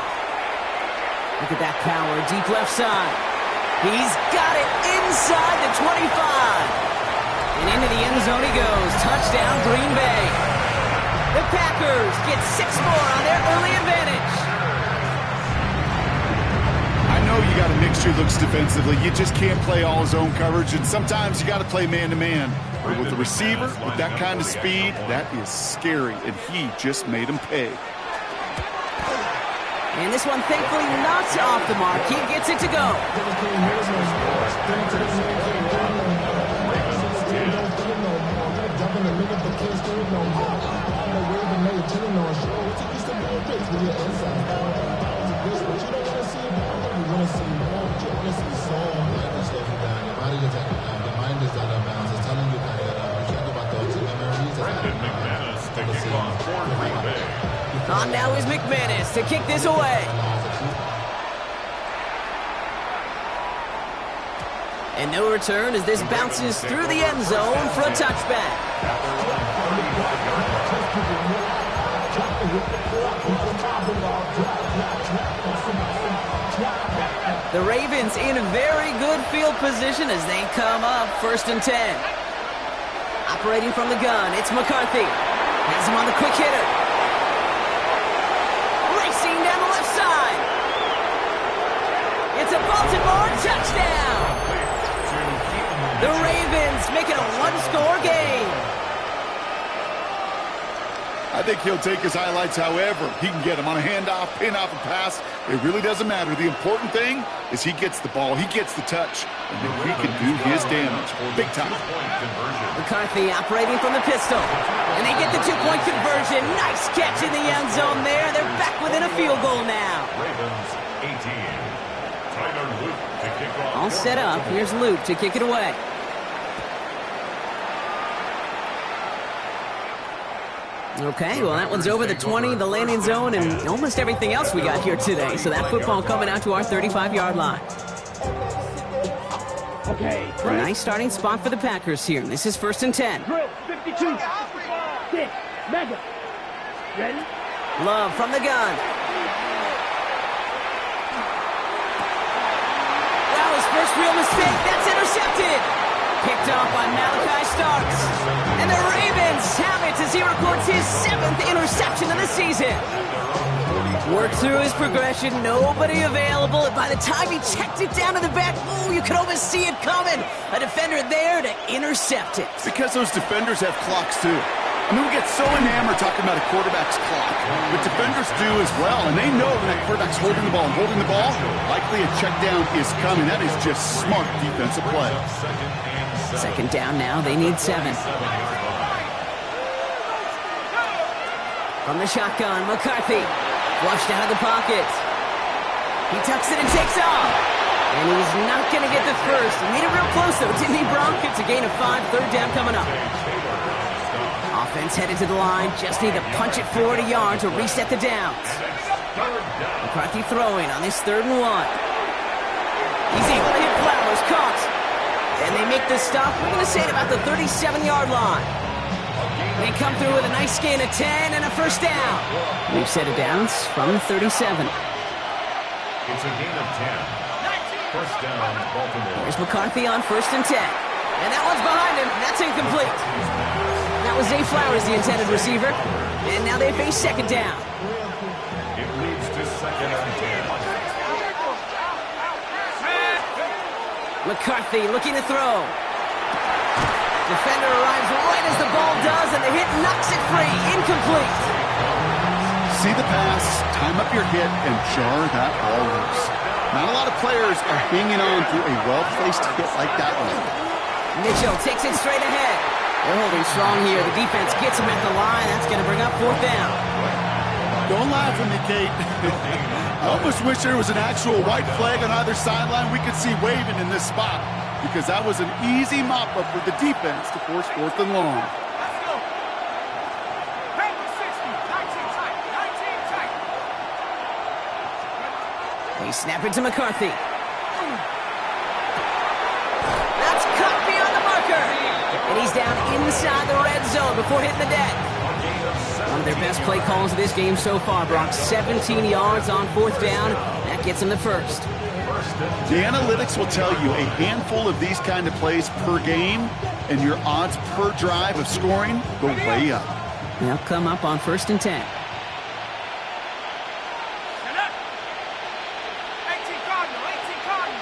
Look at that power, deep left side. He's got it inside the 25. And into the end zone he goes. Touchdown, Green Bay. The Packers get 6 more on their early advantage. I know you got to mix your looks defensively. You just can't play all zone coverage, and sometimes you got to play man-to-man. But with the receiver, with that kind of speed, that is scary, and he just made him pay. And this one, thankfully, not off the mark. He gets it to go. On now is McManus to kick this away. And no return as this bounces through the end zone for a touchback. The Ravens in very good field position as they come up 1st and 10. Operating from the gun, it's McCarthy. Has him on the quick hitter. Racing down the left side. It's a Baltimore touchdown. The Ravens make it a 1-score game. I think he'll take his highlights however he can get them on a handoff, pin off, and pass. It really doesn't matter. The important thing is he gets the ball, he gets the touch, and then he can do his damage big time. McCarthy operating from the pistol. And they get the 2-point conversion. Nice catch in the end zone there. They're back within a field goal now. Ravens 18. Tyler Luke to kick off. All set up. Here's Luke to kick it away. Okay, well, that one's over the 20, the landing zone, and almost everything else we got here today. So that football coming out to our 35-yard line. Okay. A nice starting spot for the Packers here. This is 1st and 10. Drill 52. 6. Mega. Ready? Love from the gun. Wow, his first real mistake. That's intercepted. Picked off by Malachi Starks. And the Ravens have it as he records his 7th interception of the season. Worked through his progression, nobody available. And by the time he checked it down to the back, oh, you could almost see it coming. A defender there to intercept it. Because those defenders have clocks too. I mean, we get so enamored talking about a quarterback's clock, but defenders do as well, and they know when that quarterback's holding the ball, likely a check down is coming. That is just smart defensive play. 2nd down now, they need 7. From the shotgun, McCarthy, flushed out of the pocket. He tucks it and takes off. And he's not going to get the first. He made it real close, though, didn't he, Brock? It's a gain of 5, 3rd down coming up. Offense headed to the line, just need to punch it 40 yards to reset the downs. McCarthy throwing on this 3rd and 1. He's able to hit Flowers, caught. And they make the stop, we're going to say at about the 37-yard line. They come through with a nice gain of 10 and a 1st down. We've set it downs from 37. It's a gain of 10. 1st down, Baltimore. Here's McCarthy on 1st and 10. And that one's behind him. That's incomplete. Now was Zay Flowers, the intended receiver. And now they face second down. It leads to second and 10. McCarthy looking to throw. Defender arrives right as the ball does, and the hit knocks it free. Incomplete. See the pass, time up your hit, and jar that ball loose. Not a lot of players are hanging on to a well-placed hit like that one. Mitchell takes it straight ahead. They're holding strong here. The defense gets him at the line. That's going to bring up fourth down. Don't laugh at me, Kate. I almost wish there was an actual white flag on either sideline we could see waving in this spot, because that was an easy mop-up for the defense to force fourth and long. Let's go. Hey, 60. 19 tight. 19 tight. They snap it to McCarthy. That's cut beyond the marker. And he's down inside the red zone before hitting the deck. One of their best play calls of this game so far, Brock. 17 yards on fourth down. That gets them the first. The analytics will tell you a handful of these kind of plays per game, and your odds per drive of scoring go way up. They'll come up on first and 10. Stand up. 18 Cardinal. 18 Cardinal.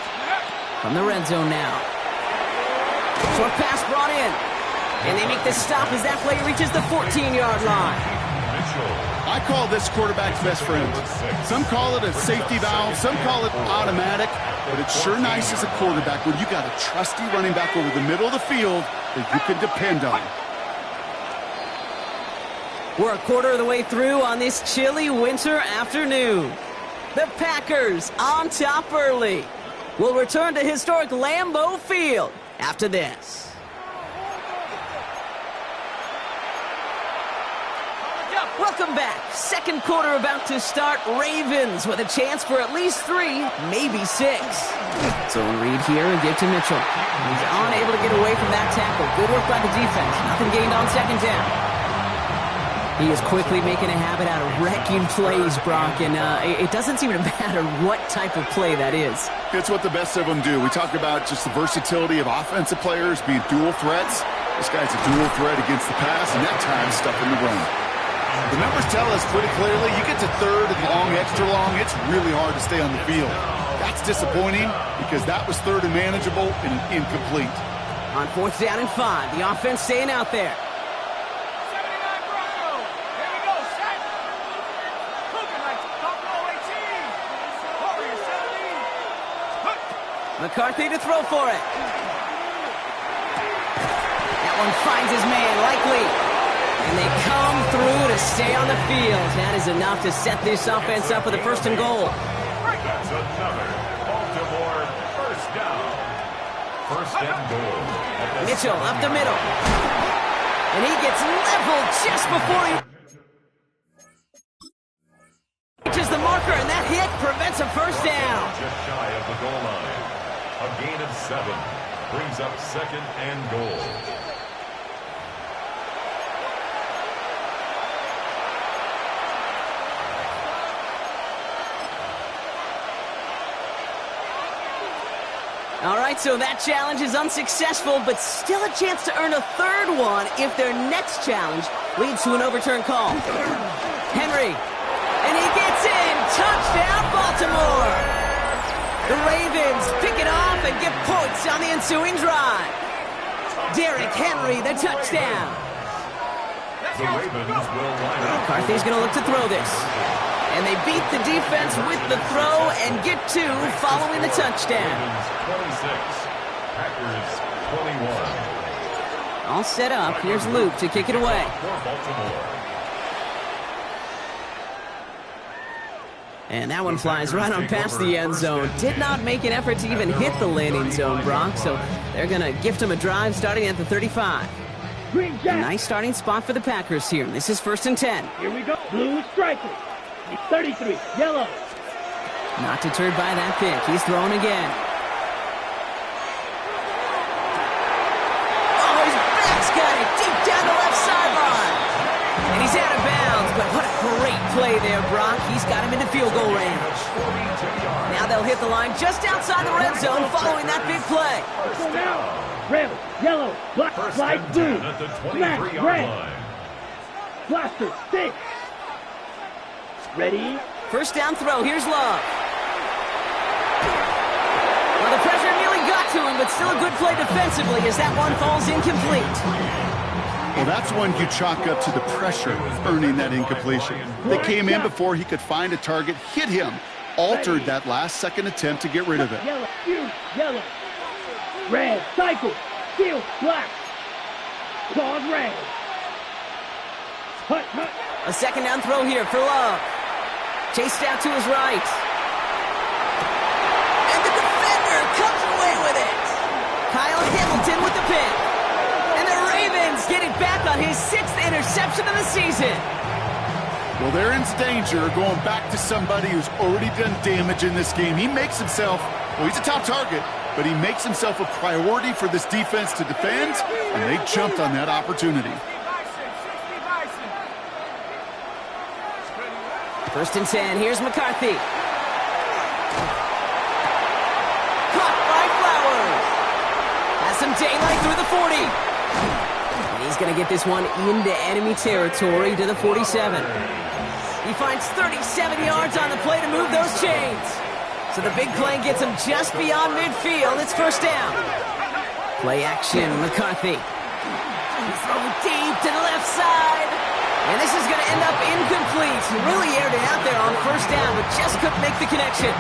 Stand up. From the red zone now. Short pass brought in. And they make the stop as that play reaches the 14-yard line. I call this quarterback's best friend. Some call it a safety valve, some call it automatic, but it's sure nice as a quarterback when you got a trusty running back over the middle of the field that you can depend on. We're a quarter of the way through on this chilly winter afternoon. The Packers on top early. We'll return to historic Lambeau Field after this. Welcome back. Second quarter about to start. Ravens with a chance for at least 3, maybe 6. Zone read here and give to Mitchell. He's unable to get away from that tackle. Good work by the defense. Nothing gained on second down. He is quickly making a habit out of wrecking plays, Brock, and it doesn't seem to matter what type of play that is. It's what the best of them do. We talk about just the versatility of offensive players being dual threats. This guy's a dual threat against the pass, and that time stuff in the run. The numbers tell us pretty clearly, you get to third and long, extra long, it's really hard to stay on the field. That's disappointing because that was third and manageable and incomplete. On fourth down and 5, the offense staying out there. 79 Bronco. Here we go. Set. Cougar Knights. Buffalo 18. Warrior 17. McCarthy to throw for it. That one finds his man, Likely. And they come through to stay on the field. That is enough to set this offense up with a first and goal. That's another Baltimore first down. First and goal. Mitchell up the middle. And he gets leveled just before he reaches the marker, and that hit prevents a first down. Just shy of the goal line. A gain of 7 brings up second and goal. All right, so that challenge is unsuccessful, but still a chance to earn a third one if their next challenge leads to an overturned call. Henry, and he gets in. Touchdown, Baltimore. The Ravens pick it off and get points on the ensuing drive. Derrick Henry, the touchdown. The Ravens will line up. McCarthy's going to look to throw this. And they beat the defense with the throw and get 2 following the touchdown. 26, Packers 21. All set up. Here's Luke to kick it away. For Baltimore. And that one flies right on past the end zone. Did not make an effort to even hit the landing zone, Brock. So they're going to gift him a drive starting at the 35. Green Jack. Nice starting spot for the Packers here. This is first and 10. Here we go. Blue striker. 33. Yellow. Not deterred by that pick. He's throwing again. Oh, his back's got it deep down the left sideline. And he's out of bounds, but what a great play there, Brock. He's got him into field goal range. Now Now they'll hit the line just outside the red zone following that big play. Go now. Red, yellow, black, First white, and blue. 10 at the Smash, 23-yard red. line. Blaster, stick. Ready? First down throw. Here's Love. Well, the pressure nearly got to him, but still a good play defensively as that one falls incomplete. Well, that's one you chalk up to the pressure earning that incompletion. They came in before he could find a target, hit him, altered that last-second attempt to get rid of it. Yellow, you, yellow. Red, cycle, steel, black. Pause red. Hut, hut. A second down throw here for Love. Chased out to his right. And the defender comes away with it. Kyle Hamilton with the pick. And the Ravens get it back on his 6th interception of the season. Well, they're in danger going back to somebody who's already done damage in this game. He makes himself, well, he's a top target, but he makes himself a priority for this defense to defend, and they jumped on that opportunity. First and 10, here's McCarthy. Caught by Flowers. Has some daylight through the 40. And he's going to get this one into enemy territory to the 47. He finds 37 yards on the play to move those chains. So the big play gets him just beyond midfield. It's first down. Play action, McCarthy. He's throwing deep to the left side. And this is going to end up incomplete. He really aired it out there on first down, but just couldn't make the connection.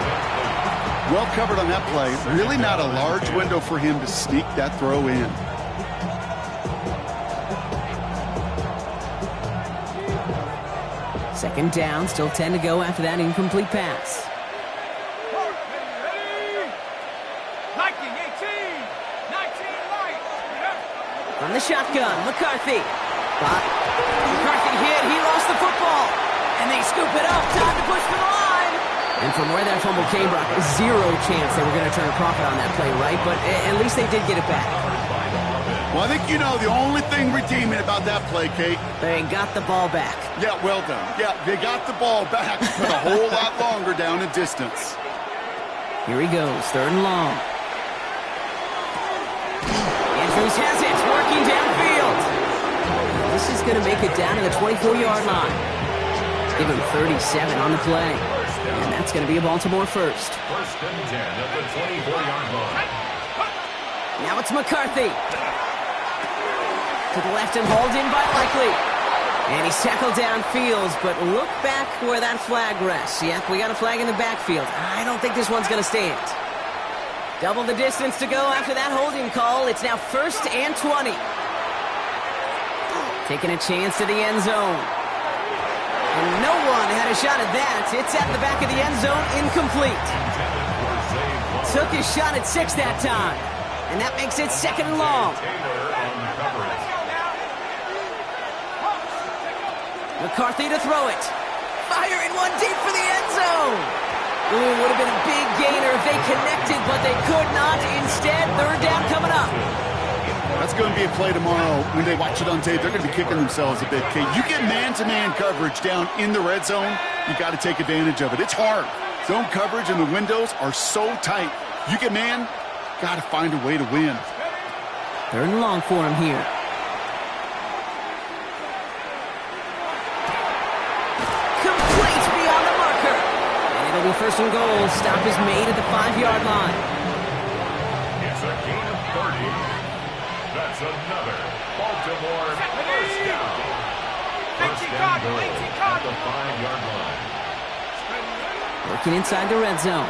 Well covered on that play. Really not a large window for him to sneak that throw in. Second down, still 10 to go after that incomplete pass. Liking 18, 19 light. From the shotgun, McCarthy. McCarthy hit, he lost the football. And they scoop it up, time to push for the line. And from where that fumble came, Brock, zero chance they were going to turn a profit on that play, right? But at least they did get it back. Well, I think you know the only thing redeeming about that play, Kate. They got the ball back. Yeah, well done. Yeah, they got the ball back, but a whole lot longer down in distance. Here he goes, third and long. Andrews has it, working downfield. This is going to make it down to the 24-yard line. Give him 37 on the play. And that's going to be a Baltimore first. First and 10 at the 24-yard line. Now it's McCarthy. To the left and hauled in by Likely. And he's tackled downfield, but look back where that flag rests. Yep, we got a flag in the backfield. I don't think this one's going to stand. Double the distance to go after that holding call. It's now first and 20. Taking a chance to the end zone. And no one had a shot at that. It's at the back of the end zone, incomplete. Took his shot at 6 that time. And that makes it second and long. McCarthy to throw it. Firing one deep for the end zone. Ooh, would have been a big gainer if they connected, but they could not. Instead, third down coming up. That's going to be a play tomorrow. When they watch it on tape, they're going to be kicking themselves a bit, Kate. You get man-to-man coverage down in the red zone, you got to take advantage of it. It's hard. Zone coverage and the windows are so tight. You get man, got to find a way to win. Third and long for him here. Complete beyond the marker. And it'll be first and goal. Stop is made at the 5-yard line. It's a gain of 30. That's another Baltimore first down. First and goal at the 5-yard line. Working inside the red zone.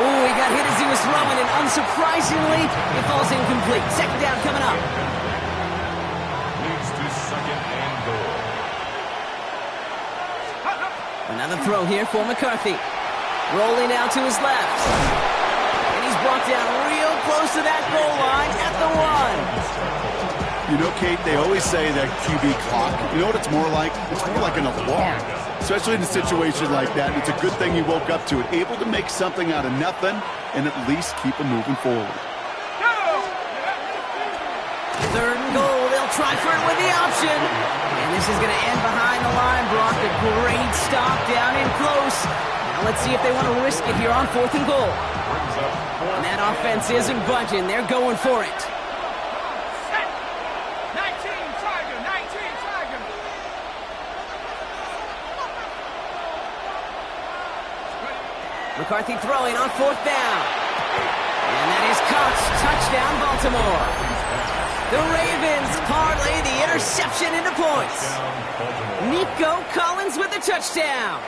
Oh, he got hit as he was throwing, and unsurprisingly, it falls incomplete. Second down coming up. Leads to second and goal. Another throw here for McCarthy. Rolling out to his left. And he's brought down real close to that goal line at the 1. You know, Kate, they always say that QB clock. You know what it's more like? It's more like an alarm. Especially in a situation like that. It's a good thing you woke up to it. Able to make something out of nothing and at least keep them moving forward. Third and goal. They'll try for it with the option. And this is going to end behind the line block. A great stop down in close. Now let's see if they want to risk it here on 4th and goal. And that offense isn't budging. They're going for it. Set. 19 Tiger, 19 Tiger. McCarthy throwing on 4th down. And that is caught. Touchdown, Baltimore. The Ravens parlay the interception into points. Nico Collins with the touchdown.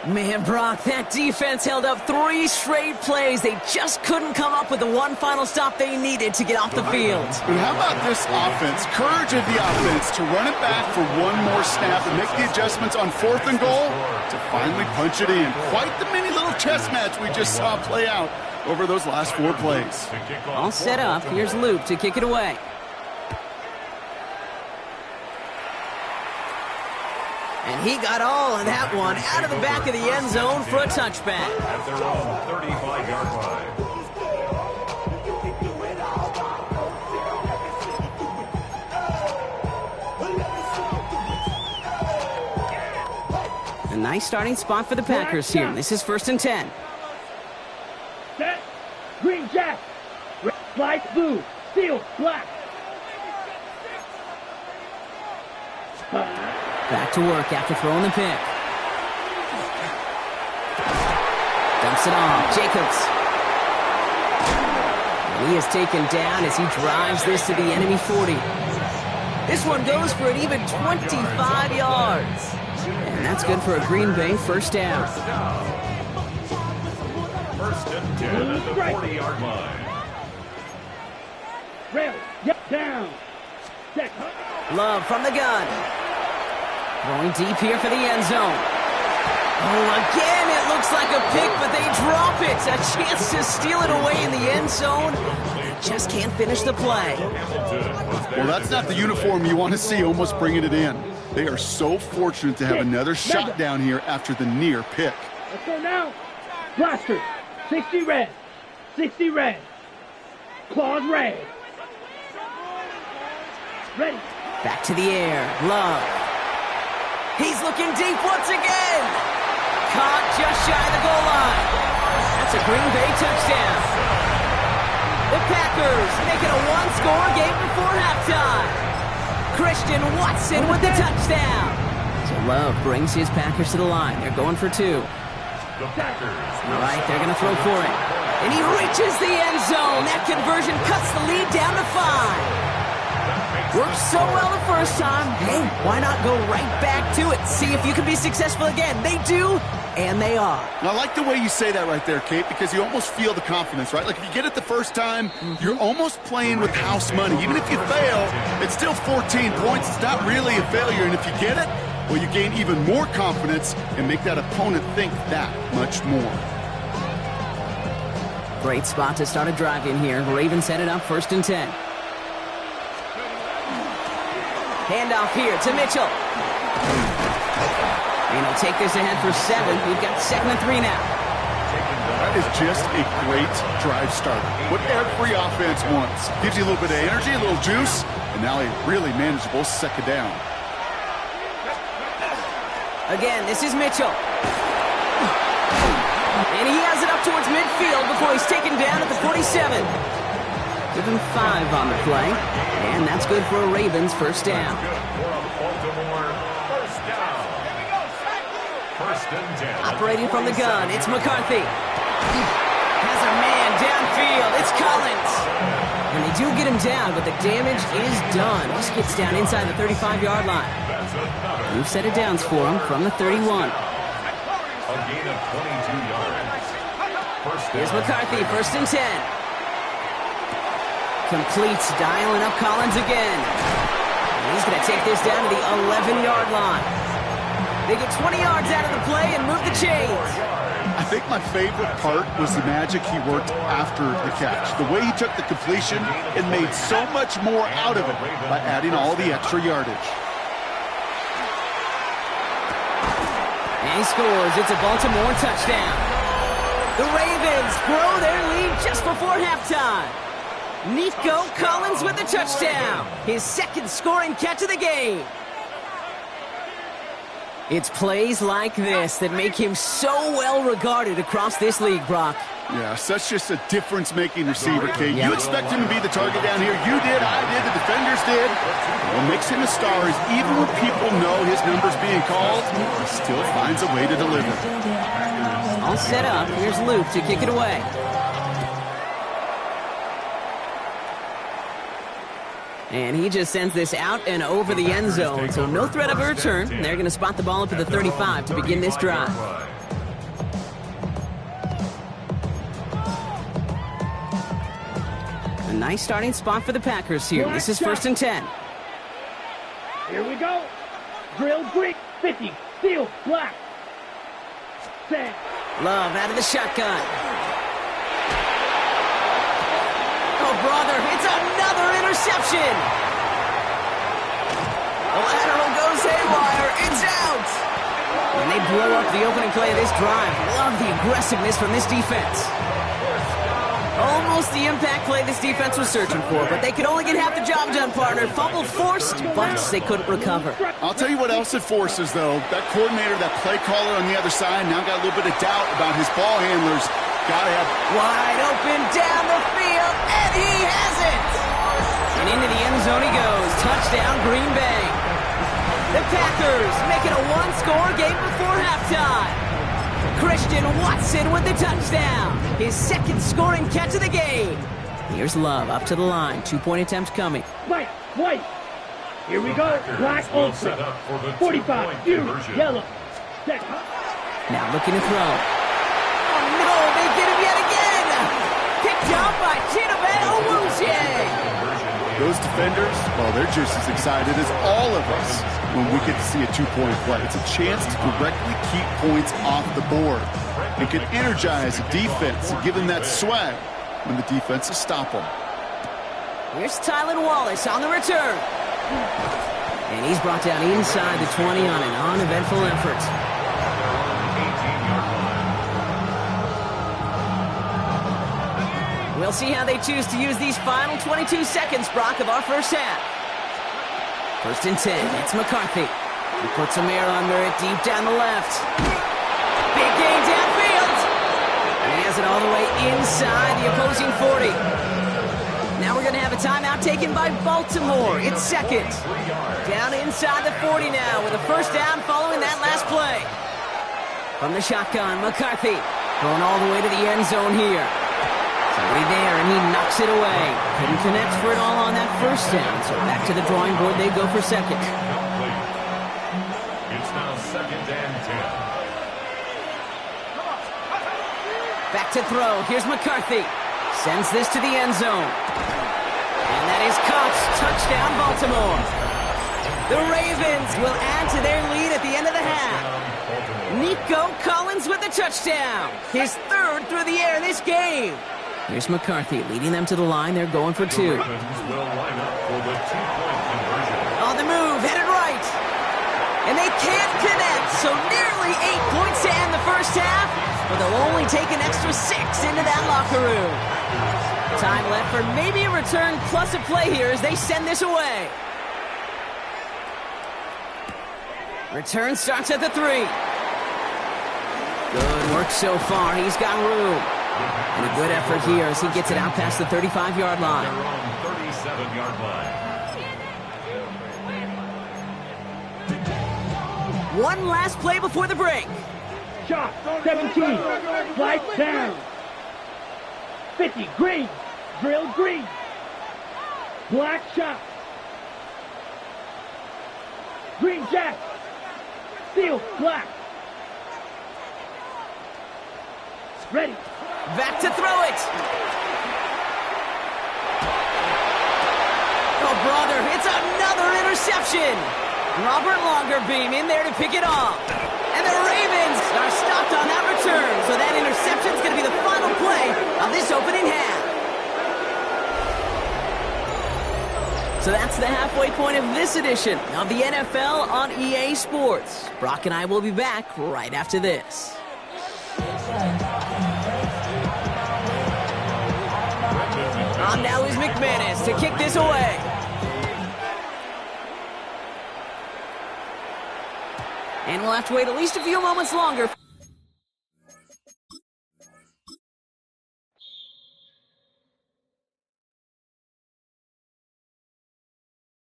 Man, Brock, that defense held up 3 straight plays. They just couldn't come up with the one final stop they needed to get off the field. But how about this offense? Courage of the offense to run it back for one more snap and make the adjustments on 4th and goal to finally punch it in. Quite the mini little chess match we just saw play out over those last 4 plays. All set up. Here's Luke to kick it away. And he got all of that one out of the back of the end zone for a touchback. At their own 35-yard line. A nice starting spot for the Packers here. This is 1st and 10. Set. Green jack. Red light blue. Steel black. Back to work after throwing the pick. Dumps it off. Jacobs. And he is taken down as he drives this to the enemy 40. This one goes for an even 25 yards. And that's good for a Green Bay 1st down. 1st and 10 at the 40-yard line. Rail. Yep. Down. Check. Love from the gun. Throwing deep here for the end zone. Oh, again, it looks like a pick, but they drop it. A chance to steal it away in the end zone. Just can't finish the play. Well, that's not the uniform you want to see almost bringing it in. They are so fortunate to have another shot down here after the near pick. Let's go now. Blaster. 60 red. 60 red. Claws red. Ready. Back to the air. Love. He's looking deep once again. Caught just shy of the goal line. That's a Green Bay touchdown. The Packers make it a one-score game before halftime. Christian Watson with the touchdown. So Love brings his Packers to the line. They're going for 2. All right, they're going to throw for it. And he reaches the end zone. That conversion cuts the lead down to 5. Worked so well the first time. Hey, why not go right back to it? See if you can be successful again. They do, and they are. And I like the way you say that right there, Kate, because you almost feel the confidence, right? Like if you get it the first time, you're almost playing with house money. Even if you fail, it's still 14 points. It's not really a failure. And if you get it, well, you gain even more confidence and make that opponent think that much more. Great spot to start a drive in here. Ravens set it up 1st and 10. Handoff here to Mitchell. And he'll take this ahead for 7. We've got 2nd and 3 now. That is just a great drive starter. What every offense wants. Gives you a little bit of energy, a little juice, and now a really manageable 2nd down. Again, this is Mitchell. And he has it up towards midfield before he's taken down at the 47. Give him 5 on the play, and that's good for a Ravens 1st down. Operating from the gun, it's McCarthy. Has a man downfield, it's Collins. And they do get him down, but the damage is done. This gets down inside the 35-yard line. We've set it downs for him from the 31. A gain of 22 yards. Here's McCarthy, 1st and 10. Completes, dialing up Collins again. And he's going to take this down to the 11-yard line. They get 20 yards out of the play and move the chains. I think my favorite part was the magic he worked after the catch. The way he took the completion and made so much more out of it by adding all the extra yardage. And he scores. It's a Baltimore touchdown. The Ravens grow their lead just before halftime. Nico Collins with the touchdown. His 2nd scoring catch of the game. It's plays like this that make him so well regarded across this league, Brock. Yeah, such just a difference-making receiver, Kate. You expect him to be the target down here. You did, I did, the defenders did. What makes him a star is even when people know his number's being called, he still finds a way to deliver. All set up. Here's Luke to kick it away. And he just sends this out and over the end zone, so no threat of a return. They're going to spot the ball up at the 35 to begin this drive. A nice starting spot for the Packers here. This is 1st and 10. Here we go. Drill Greek, 50, Steele, black. Set. Love out of the shotgun. Oh, brother, it's another interception. The lateral goes haywire. It's out. And they blow up the opening play of this drive. Love the aggressiveness from this defense. Almost the impact play this defense was searching for, but they could only get half the job done, partner. Fumble forced, but they couldn't recover. I'll tell you what else it forces, though. That coordinator, that play caller on the other side, now got a little bit of doubt about his ball handlers. Gotta have wide open down the field, and he has it! And into the end zone he goes. Touchdown, Green Bay. The Packers make it a one-score game before halftime. Christian Watson with the touchdown. His second scoring catch of the game. Here's Love up to the line. 2-point attempt coming. White. Here we go. Black ultra. 45. Yellow. Set. Now looking to throw. Oh no, they get him yet again. Picked up by Chidobe Awuzie. those defenders, well, they're just as excited as all of us when we get to see a two-point play. It's a chance to directly keep points off the board. It can energize a defense and give them that swag when the defenses stop them. Here's Tylan Wallace on the return. And he's brought down inside the 20 on an uneventful effort. We'll see how they choose to use these final 22 seconds, Brock, of our first half. 1st and 10, it's McCarthy. He puts some air under it, deep down the left. Big gain downfield. And he has it all the way inside the opposing 40. Now we're going to have a timeout taken by Baltimore. It's second. Down inside the 40 now with a first down following that last play. From the shotgun, McCarthy going all the way to the end zone here. Somebody there, and he knocks it away. Couldn't connect for it all on that first down, so back to the drawing board they go for second. It's now 2nd and 10. Back to throw. Here's McCarthy. Sends this to the end zone. And that is caught. Touchdown, Baltimore. The Ravens will add to their lead at the end of the half. Nico Collins with the touchdown. His third through the air this game. Here's McCarthy leading them to the line. They're going for two. Ravens will line up for the 2-point conversion. On the move, headed right. And they can't connect, so nearly 8 points to end the first half, but they'll only take an extra 6 into that locker room. Time left for maybe a return plus a play here as they send this away. Return starts at the 3. Good work so far. He's got room. And a good effort here as he gets it out past the 35-yard line. They're on 37-yard line. One last play before the break. Shot, 17. Lights down. 50, green. Drill green. Black shot. Green jack. Steel, black. Ready. Back to throw it. Oh, brother, it's another interception. Robert Longerbeam in there to pick it off. And the Ravens are stopped on that return. So that interception is going to be the final play of this opening half. So that's the halfway point of this edition of the NFL on EA Sports. Brock and I will be back right after this. On now is McManus to kick this away. And we'll have to wait at least a few moments longer.